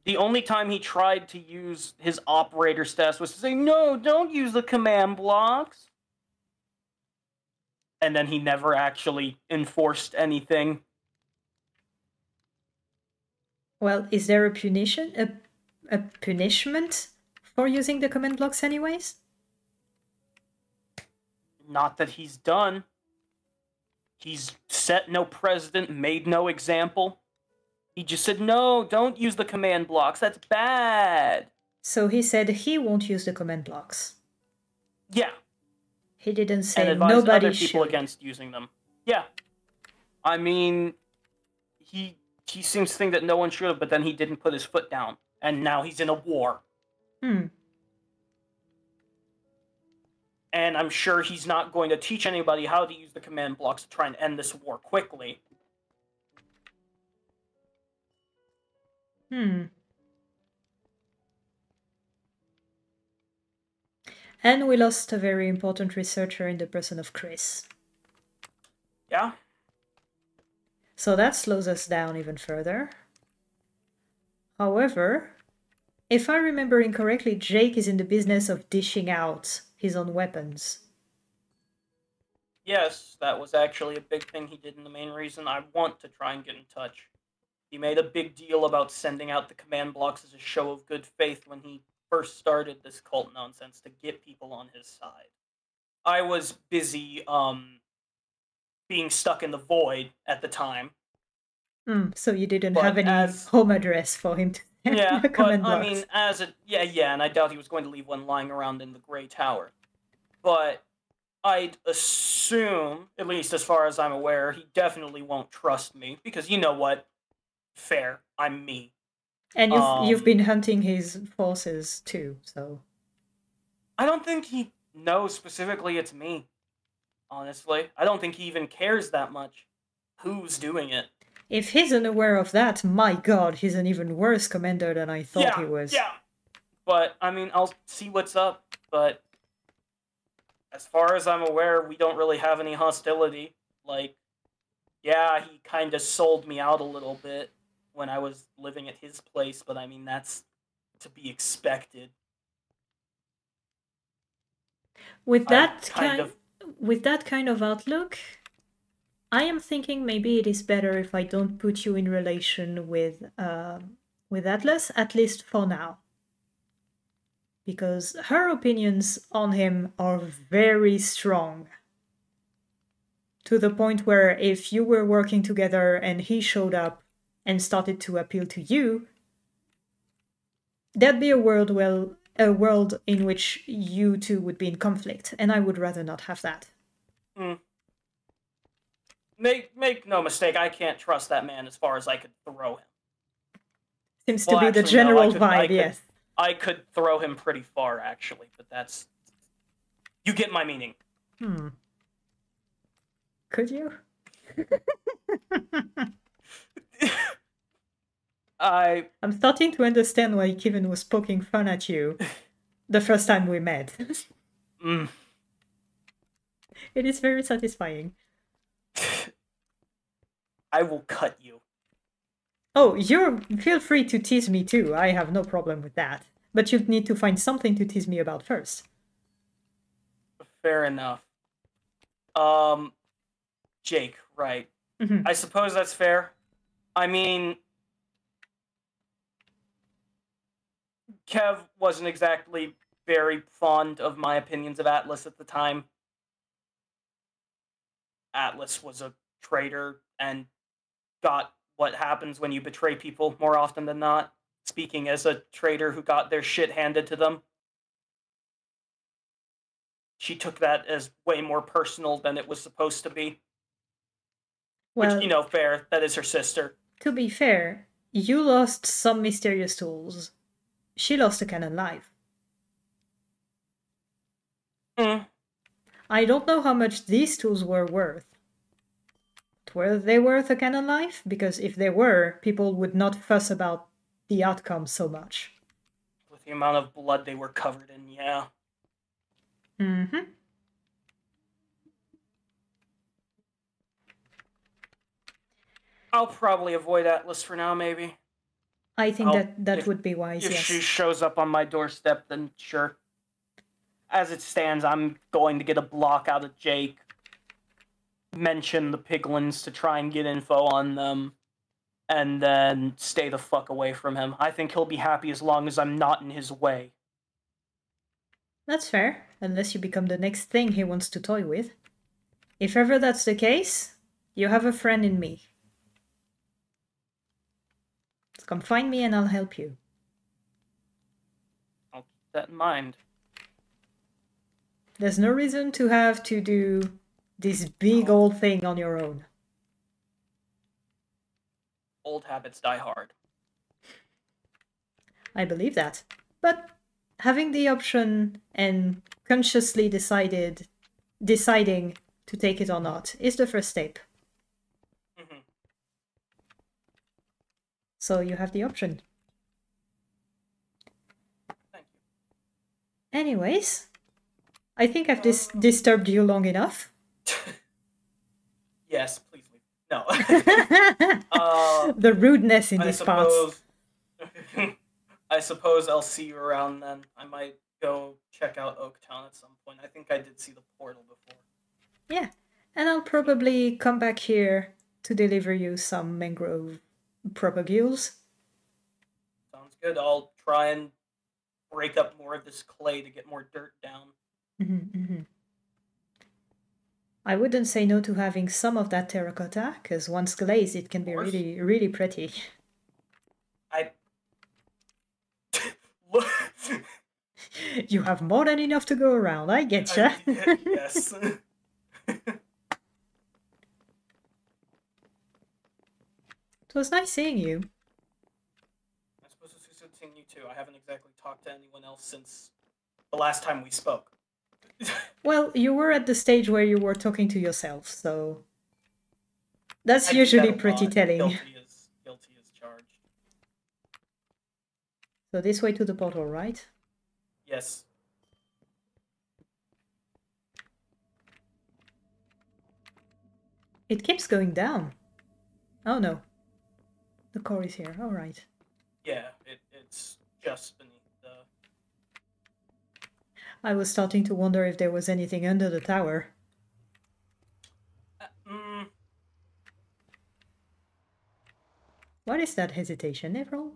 S2: The only time he tried to use his operator status was to say, no, don't use the command blocks. And then he never actually enforced anything.
S1: Well, is there a punishment for using the command blocks anyways?
S2: Not that he's done. He's set no precedent, made no example. He just said, no, don't use the command blocks. That's bad.
S1: So he said he won't use the command blocks.
S2: Yeah.
S1: He didn't say
S2: and advised
S1: nobody
S2: other people
S1: should.
S2: Against using them. Yeah. I mean, he seems to think that no one should have, but then he didn't put his foot down. And now he's in a war. And I'm sure he's not going to teach anybody how to use the command blocks to try and end this war quickly.
S1: And we lost a very important researcher in the person of Chris.
S2: Yeah.
S1: So that slows us down even further. However, if I remember incorrectly, Jake is in the business of dishing out his own weapons.
S2: Yes, that was actually a big thing he did, and the main reason I want to try and get in touch. He made a big deal about sending out the command blocks as a show of good faith when he first started this cult nonsense to get people on his side. I was busy being stuck in the void at the time.
S1: So you didn't have any home address for him to send the command blocks.
S2: I mean, and I doubt he was going to leave one lying around in the Grey Tower. But I'd assume, at least as far as I'm aware, he definitely won't trust me, because you know what? Fair, I'm me.
S1: And you've been hunting his forces too, so...
S2: I don't think he No, specifically it's me. Honestly, I don't think he even cares that much who's doing it.
S1: If he's unaware of that, my god, he's an even worse commander than I thought he was.
S2: Yeah. But, I mean, I'll see what's up, but as far as I'm aware, we don't really have any hostility. Like, yeah, he kind of sold me out a little bit when I was living at his place, but I mean, that's to be expected.
S1: With that kind of outlook, I am thinking maybe it is better if I don't put you in relation with Atlas, at least for now. Because her opinions on him are very strong. To the point where if you were working together and he showed up and started to appeal to you, there'd be a world in which you two would be in conflict, and I would rather not have that.
S2: Make no mistake, I can't trust that man as far as I could throw him.
S1: Seems to be the general vibe, yes.
S2: I could throw him pretty far, actually, but that's... You get my meaning.
S1: Could you? I'm starting to understand why Kevin was poking fun at you the first time we met. It is very satisfying.
S2: I will cut you.
S1: Oh, feel free to tease me too. I have no problem with that. But you'd need to find something to tease me about first.
S2: Fair enough. Jake, right. I suppose that's fair. I mean, Kev wasn't exactly very fond of my opinions of Atlas at the time. Atlas was a traitor and got what happens when you betray people more often than not. Speaking as a traitor who got their shit handed to them. She took that as way more personal than it was supposed to be. Well, which, fair. That is her sister.
S1: To be fair, you lost some mysterious tools. She lost a canon life. I don't know how much these tools were worth. But were they worth a canon life? Because if they were, people would not fuss about the outcome so much.
S2: With the amount of blood they were covered in, yeah. I'll probably avoid Atlas for now, maybe.
S1: I think that would be wise,
S2: yes.
S1: If
S2: she shows up on my doorstep, then sure. As it stands, I'm going to get a block out of Jake. Mention the piglins to try and get info on them. And then stay the fuck away from him. I think he'll be happy as long as I'm not in his way.
S1: That's fair, unless you become the next thing he wants to toy with. If ever that's the case, you have a friend in me. So come find me and I'll help you.
S2: I'll keep that in mind.
S1: There's no reason to have to do this big old thing on your own.
S2: Old habits die hard.
S1: I believe that. But having the option and consciously deciding to take it or not is the first step. So you have the option.
S2: Thank you.
S1: Anyways, I think I've disturbed you long enough.
S2: Yes, please leave. No.
S1: The rudeness in these parts.
S2: I suppose I'll see you around then. I might go check out Oaktown at some point. I think I did see the portal before.
S1: Yeah, and I'll probably come back here to deliver you some mangrove propagules.
S2: Sounds good. I'll try and break up more of this clay to get more dirt down.
S1: I wouldn't say no to having some of that terracotta, because once glazed it can be really, really pretty. You have more than enough to go around, I getcha.
S2: Yes.
S1: It was nice seeing you.
S2: I suppose it's good seeing you too. I haven't exactly talked to anyone else since the last time we spoke.
S1: Well, you were at the stage where you were talking to yourself, so that's
S2: I do that
S1: usually
S2: a
S1: pretty
S2: lot.
S1: telling.
S2: Guilty as charged.
S1: So this way to the portal, right?
S2: Yes.
S1: It keeps going down. Oh no. The core is here, alright.
S2: Yeah, it's just beneath the...
S1: I was starting to wonder if there was anything under the tower. What is that hesitation, Evryl?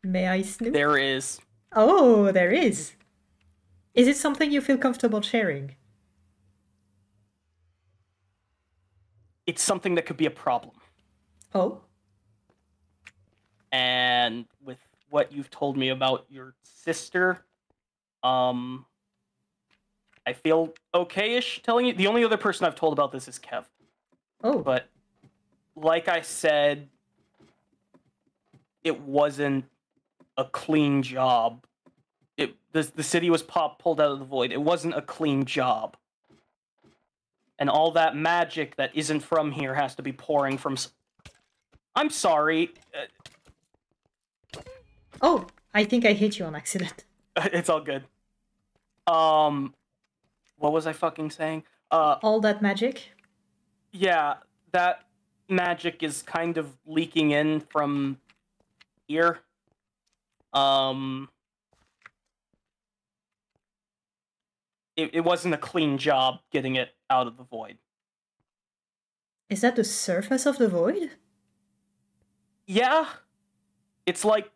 S1: May I snoop?
S2: There is.
S1: Oh, there is. Is it something you feel comfortable sharing?
S2: It's something that could be a problem.
S1: Oh?
S2: And with what you've told me about your sister, I feel okay-ish telling you. The only other person I've told about this is Kev.
S1: Oh.
S2: But like I said, it wasn't a clean job. The city was pulled out of the void. It wasn't a clean job. And all that magic that isn't from here has to be pouring from... I'm sorry.
S1: Oh, I think I hit you on accident.
S2: It's all good. What was I fucking saying?
S1: All that magic?
S2: Yeah, that magic is kind of leaking in from here. It wasn't a clean job getting it out of the void.
S1: Is that the surface of the void?
S2: Yeah. It's like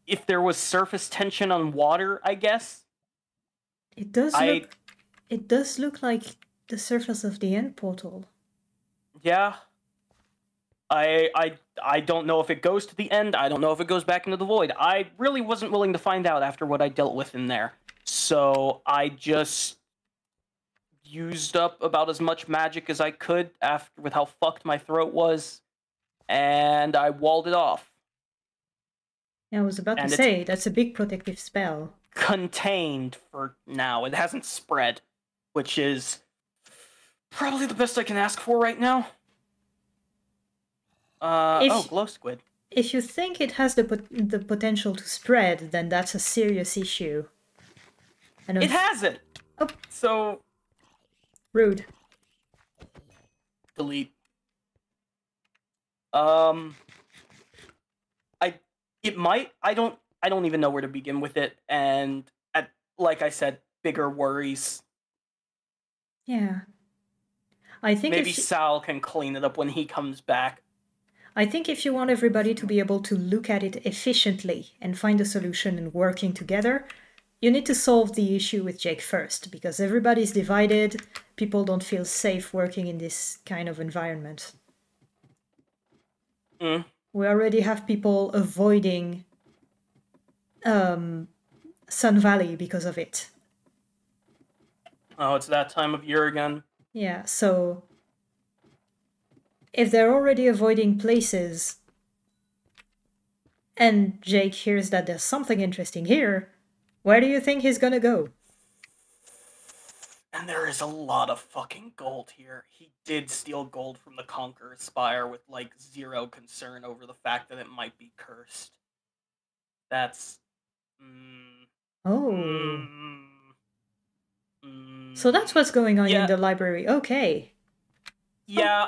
S2: if there was surface tension on water, I guess.
S1: It does look like the surface of the end portal.
S2: Yeah. I don't know if it goes to the end. I don't know if it goes back into the void. I really wasn't willing to find out after what I dealt with in there. So I just used up about as much magic as I could after with how fucked my throat was, and I walled it off.
S1: Yeah, I was about to say, that's a big protective spell.
S2: Contained for now. It hasn't spread, which is probably the best I can ask for right now. Glow squid.
S1: If you think it has the potential to spread, then that's a serious issue.
S2: It hasn't!
S1: Oh.
S2: So...
S1: Rude.
S2: Delete. It might. I don't even know where to begin with it, and like I said, bigger worries.
S1: Yeah. I think
S2: maybe Sal can clean it up when he comes back.
S1: I think if you want everybody to be able to look at it efficiently and find a solution and working together, you need to solve the issue with Jake first, because everybody's divided, people don't feel safe working in this kind of environment. We already have people avoiding Sun Valley because of it.
S2: Oh, it's that time of year again.
S1: Yeah, so if they're already avoiding places and Jake hears that there's something interesting here, where do you think he's gonna go?
S2: And there is a lot of fucking gold here. He did steal gold from the Conqueror's Spire with, like, zero concern over the fact that it might be cursed. That's...
S1: So that's what's going on in the library. Okay.
S2: Yeah,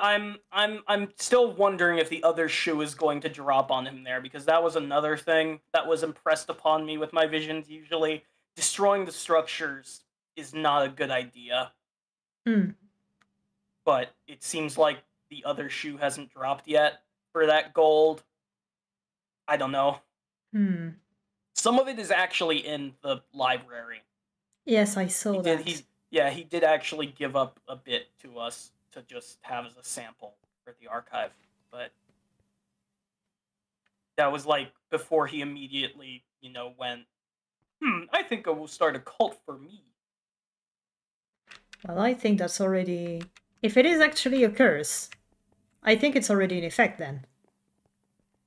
S2: I'm still wondering if the other shoe is going to drop on him there, because that was another thing that was impressed upon me with my visions usually. Destroying the structures is not a good idea. But it seems like the other shoe hasn't dropped yet for that gold. I don't know. Some of it is actually in the library.
S1: Yes, I saw that.
S2: He did actually give up a bit to us to just have as a sample for the archive, but that was like before he immediately, went, I think I will start a cult for me.
S1: Well, I think that's already... If it is actually a curse, I think it's already in effect then.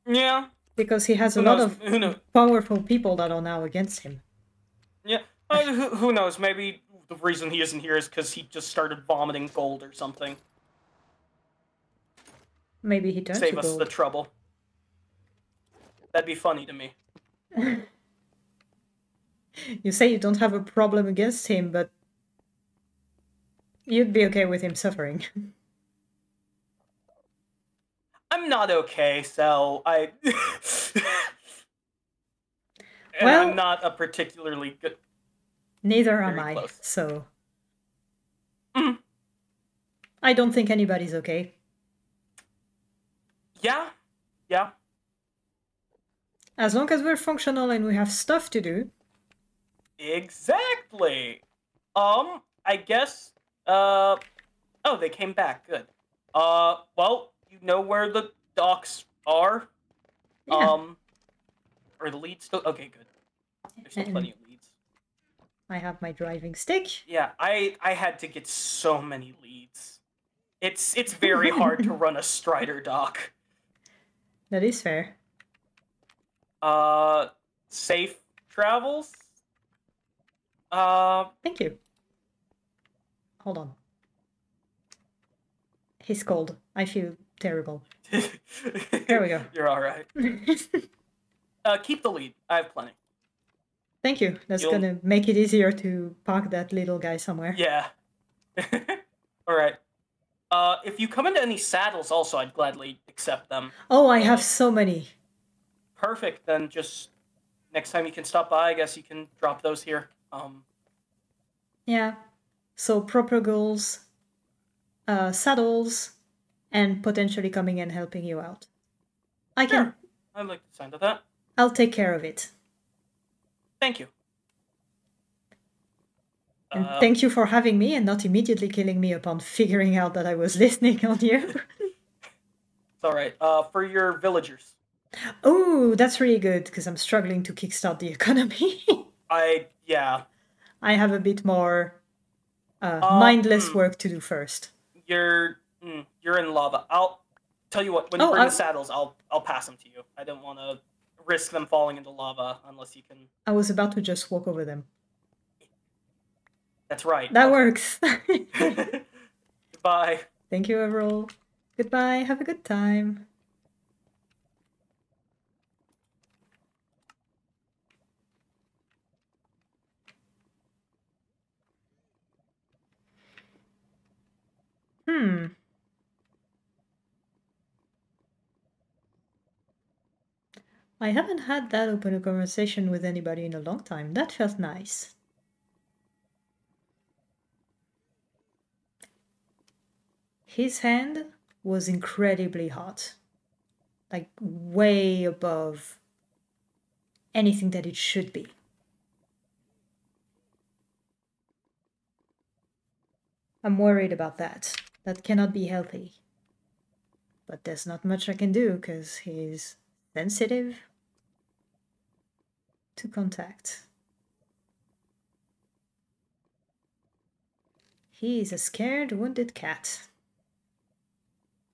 S2: Yeah,
S1: Because he has a
S2: Who
S1: lot
S2: knows?
S1: of
S2: Who knows?
S1: powerful people that are now against him.
S2: Yeah. Who knows? Maybe the reason he isn't here is because he just started vomiting gold or something.
S1: Maybe he turned to
S2: Save us
S1: gold.
S2: the trouble. That'd be funny to me.
S1: You say you don't have a problem against him, but you'd be okay with him suffering.
S2: I'm not okay, so I... And
S1: Well,
S2: I'm not a particularly good...
S1: Neither am
S2: Very
S1: I,
S2: close.
S1: so...
S2: Mm.
S1: I don't think anybody's okay.
S2: Yeah. Yeah.
S1: As long as we're functional and we have stuff to do.
S2: Exactly. I guess, oh, they came back. Good. Well, you know where the docks are?
S1: Yeah.
S2: Are the leads still? Okay, good. There's still
S1: And
S2: plenty of leads.
S1: I have my driving stick.
S2: Yeah, I had to get so many leads. It's very hard to run a Strider dock.
S1: That is fair.
S2: Safe travels?
S1: Thank you. Hold on. He's cold. I feel terrible. There we go.
S2: You're alright. Keep the lead. I have plenty.
S1: Thank you. That's gonna make it easier to park that little guy somewhere.
S2: Yeah. Alright. If you come into any saddles also, I'd gladly accept them.
S1: Oh, I have so many.
S2: Perfect. Then just next time you can stop by, I guess you can drop those here.
S1: Yeah. So proper goals, saddles, and potentially coming and helping you out. I can.
S2: Sure. I'd like to sign to that.
S1: I'll take care of it.
S2: Thank you.
S1: And thank you for having me and not immediately killing me upon figuring out that I was listening on you.
S2: It's alright. For your villagers.
S1: Oh, that's really good, because I'm struggling to kickstart the economy.
S2: Yeah.
S1: I have a bit more mindless work to do first.
S2: You're in lava. I'll tell you what, when you bring the saddles, I'll pass them to you. I don't want to risk them falling into lava unless you can...
S1: I was about to just walk over them.
S2: That's right.
S1: That works.
S2: Goodbye.
S1: Thank you, Evryl. Goodbye. Have a good time. I haven't had that open a conversation with anybody in a long time. That felt nice. His hand was incredibly hot. Like, way above anything that it should be. I'm worried about that. That cannot be healthy. But there's not much I can do, because he's sensitive to contact. He is a scared, wounded cat.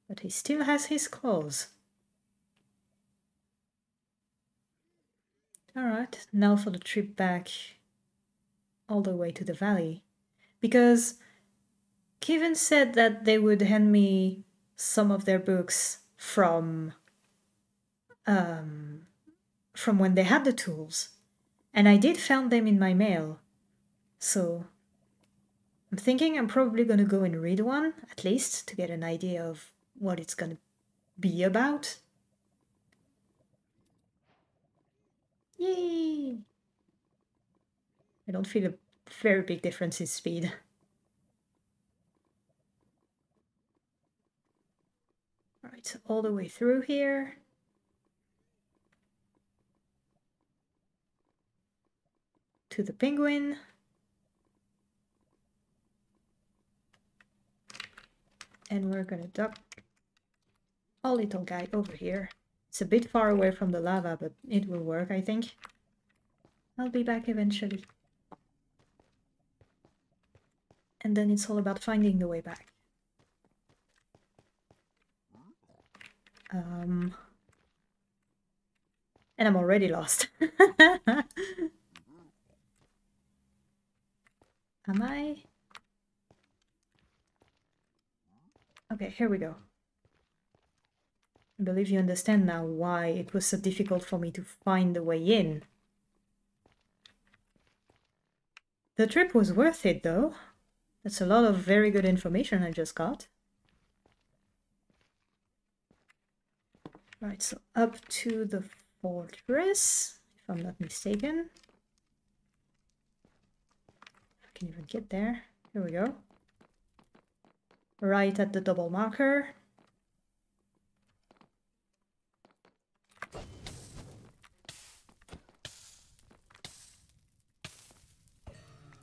S1: But he still has his claws. Alright, now for the trip back all the way to the valley. Because Kevin said that they would hand me some of their books from when they had the tools. And I did found them in my mail. So I'm thinking I'm probably going to go and read one, at least, to get an idea of what it's going to be about. Yay! I don't feel a very big difference in speed. Alright, so all the way through here. To the penguin. And we're gonna dock our little guy over here. It's a bit far away from the lava, but it will work, I think. I'll be back eventually. And then it's all about finding the way back. And I'm already lost. Am I? Okay, here we go. I believe you understand now why it was so difficult for me to find the way in. The trip was worth it, though. That's a lot of very good information I just got. Right, so up to the fortress, if I'm not mistaken. I can even get there. Here we go. Right at the double marker.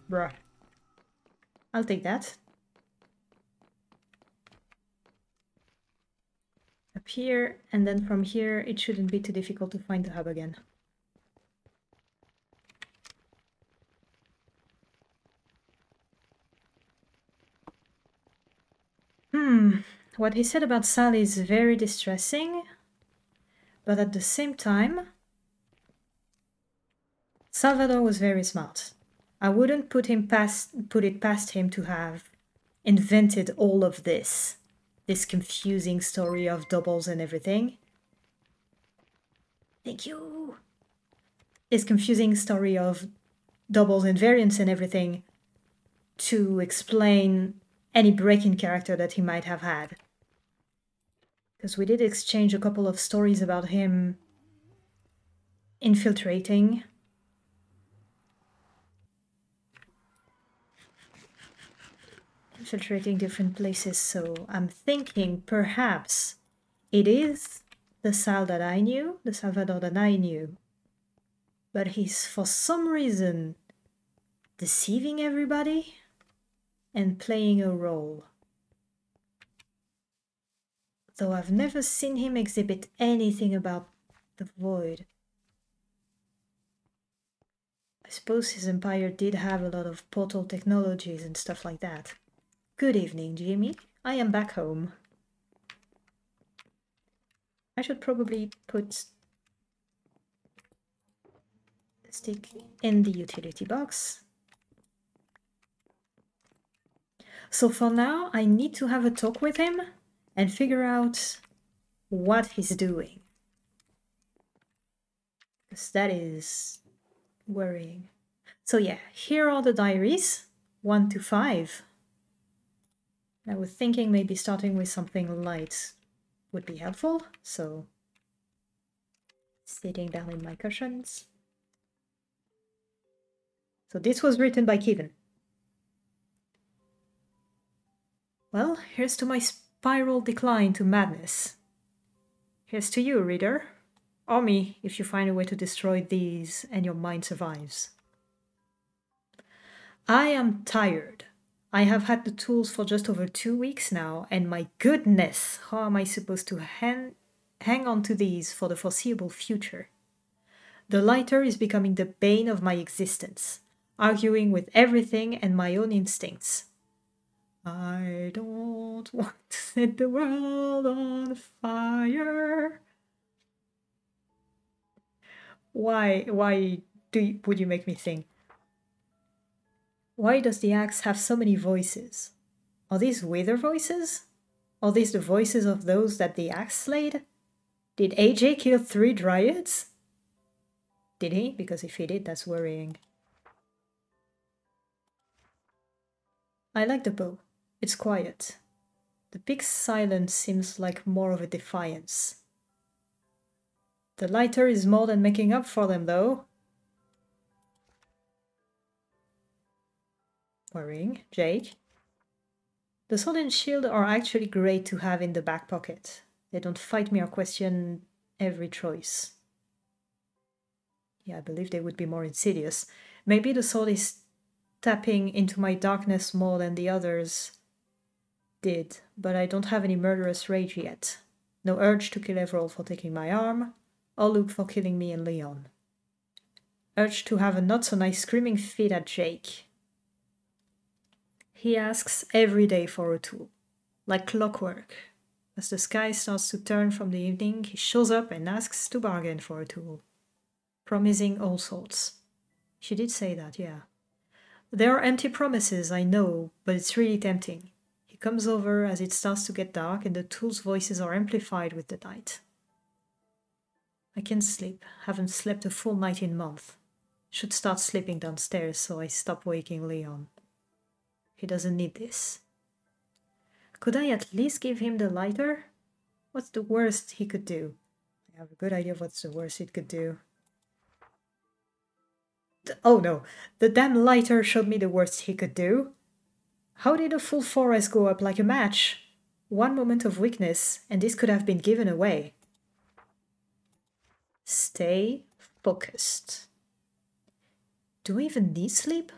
S1: Bruh. I'll take that. Up here, and then from here it shouldn't be too difficult to find the hub again. What he said about Sally is very distressing, but at the same time, Salvador was very smart. I wouldn't put it past him to have invented all of this confusing story of doubles and everything. Thank you. This confusing story of doubles and variants and everything to explain any break-in character that he might have had. Because we did exchange a couple of stories about him infiltrating. Infiltrating different places, so I'm thinking perhaps it is the Sal that I knew, the Salvador that I knew, but he's for some reason deceiving everybody and playing a role. Though I've never seen him exhibit anything about the void. I suppose his empire did have a lot of portal technologies and stuff like that. Good evening, Jimmy. I am back home. I should probably put the stick in the utility box. So for now, I need to have a talk with him and figure out what he's doing. Because that is worrying. So yeah, here are the diaries, 1 to 5. I was thinking maybe starting with something light would be helpful, so sitting down in my cushions. So this was written by Kevin. Well, here's to my spiral decline to madness. Here's to you, reader. Or me, if you find a way to destroy these and your mind survives. I am tired. I have had the tools for just over 2 weeks now, and my goodness, how am I supposed to hang on to these for the foreseeable future? The lighter is becoming the bane of my existence, arguing with everything and my own instincts. I don't want to set the world on fire. Why would you make me sing? Why does the axe have so many voices? Are these wither voices? Are these the voices of those that the axe slayed? Did AJ kill 3 dryads? Did he? Because if he did, that's worrying. I like the bow. It's quiet. The pig's silence seems like more of a defiance. The lighter is more than making up for them, though. Worrying. Jake? The sword and shield are actually great to have in the back pocket. They don't fight me or question every choice. Yeah, I believe they would be more insidious. Maybe the sword is tapping into my darkness more than the others did, but I don't have any murderous rage yet. No urge to kill Evryl for taking my arm, or Luke for killing me and Leon. Urge to have a not-so-nice screaming fit at Jake. He asks every day for a tool, like clockwork. As the sky starts to turn from the evening, he shows up and asks to bargain for a tool. Promising all sorts. She did say that, yeah. There are empty promises, I know, but it's really tempting. He comes over as it starts to get dark and the tools' voices are amplified with the night. I can't sleep. Haven't slept a full night in months. Should start sleeping downstairs so I stop waking Leon. He doesn't need this. Could I at least give him the lighter? What's the worst he could do? I have a good idea of what's the worst it could do. Oh no, the damn lighter showed me the worst he could do. How did a full forest go up like a match? One moment of weakness, and this could have been given away. Stay focused. Do we even need sleep?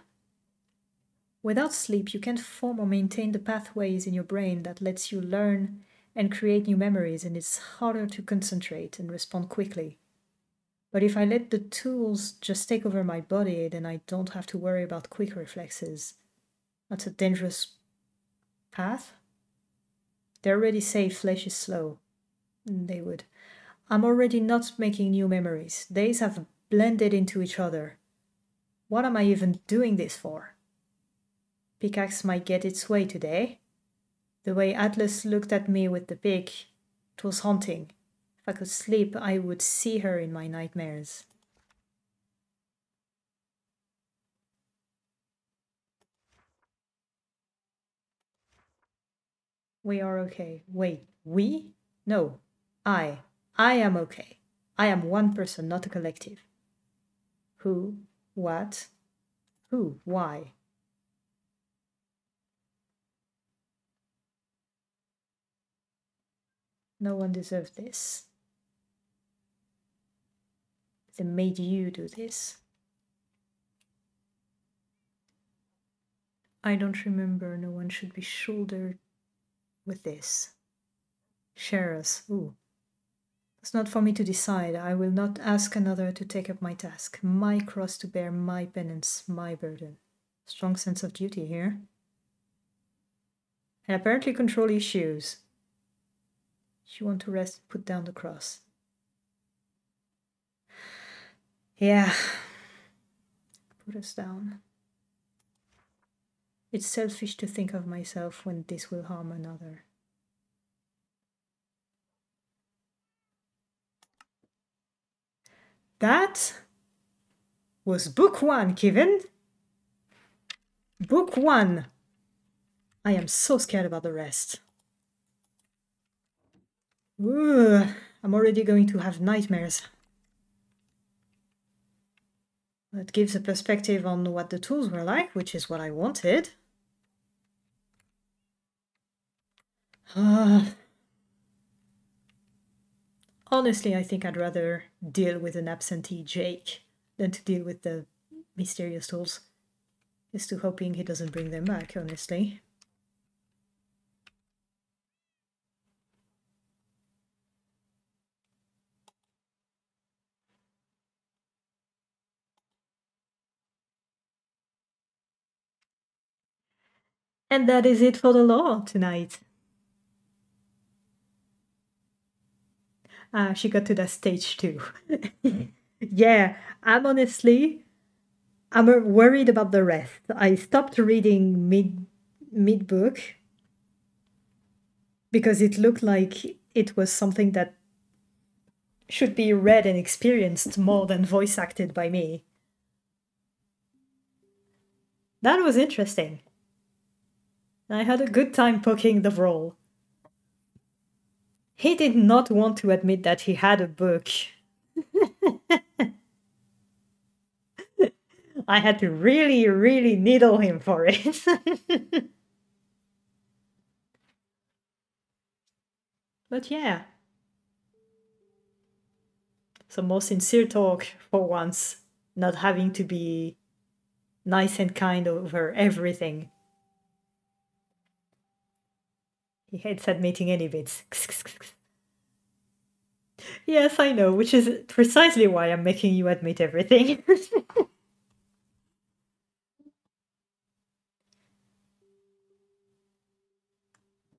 S1: Without sleep, you can't form or maintain the pathways in your brain that lets you learn and create new memories, and it's harder to concentrate and respond quickly. But if I let the tools just take over my body, then I don't have to worry about quick reflexes. That's a dangerous path. They already say flesh is slow. They would. I'm already not making new memories. Days have blended into each other. What am I even doing this for? Pickaxe might get its way today. The way Atlas looked at me with the pick, it was haunting. If I could sleep, I would see her in my nightmares. We are okay. Wait, we? No, I. I am okay. I am one person, not a collective. Who? What? Who? Why? No one deserves this. They made you do this. I don't remember. No one should be shouldered with this. Share us. Ooh. It's not for me to decide. I will not ask another to take up my task. My cross to bear, my penance, my burden. Strong sense of duty here. And apparently control issues. You want to rest, put down the cross. Yeah. Put us down. It's selfish to think of myself when this will harm another. That was book 1, Kevin. Book 1. I am so scared about the rest. Ooh, I'm already going to have nightmares. That gives a perspective on what the tools were like, which is what I wanted. Honestly, I think I'd rather deal with an absentee Jake than to deal with the mysterious tools. Just to hoping he doesn't bring them back, honestly. And that is it for the law tonight. She got to that stage too. Yeah, I'm worried about the rest. I stopped reading mid book because it looked like it was something that should be read and experienced more than voice acted by me. That was interesting. I had a good time poking the role. He did not want to admit that he had a book. I had to really, really needle him for it. But yeah. Some more sincere talk for once, not having to be nice and kind over everything. He hates admitting any bits. Yes, I know, which is precisely why I'm making you admit everything.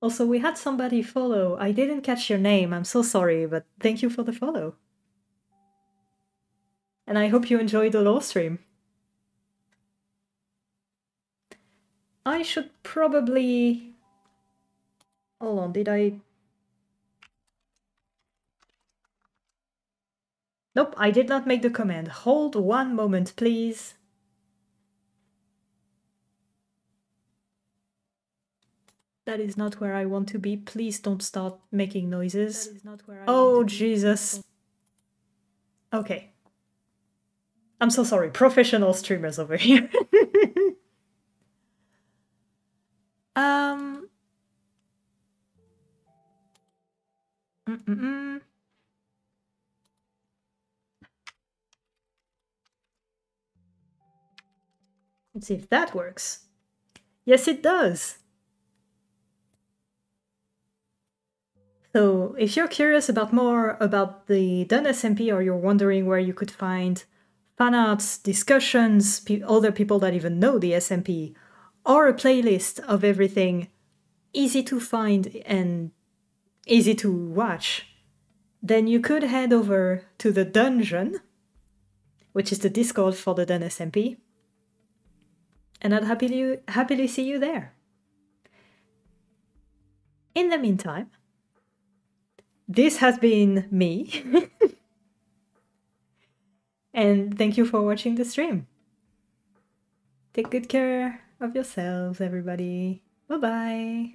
S1: Also, we had somebody follow. I didn't catch your name. I'm so sorry, but thank you for the follow. And I hope you enjoyed the LOL stream. I should probably... Hold on, did I... Nope, I did not make the command. Hold one moment, please. That is not where I want to be. Please don't start making noises. That is not where I want to be. Jesus. Okay. I'm so sorry. Professional streamers over here. Let's see if that works. Yes, it does. So if you're curious about more about the DUNN SMP, or you're wondering where you could find fan arts, discussions, other people that even know the SMP, or a playlist of everything easy to find and easy to watch, then you could head over to the dungeon, which is the Discord for the DUNN SMP, and I'd happily see you there. In the meantime, this has been me, and thank you for watching the stream. Take good care of yourselves, everybody. Bye-bye.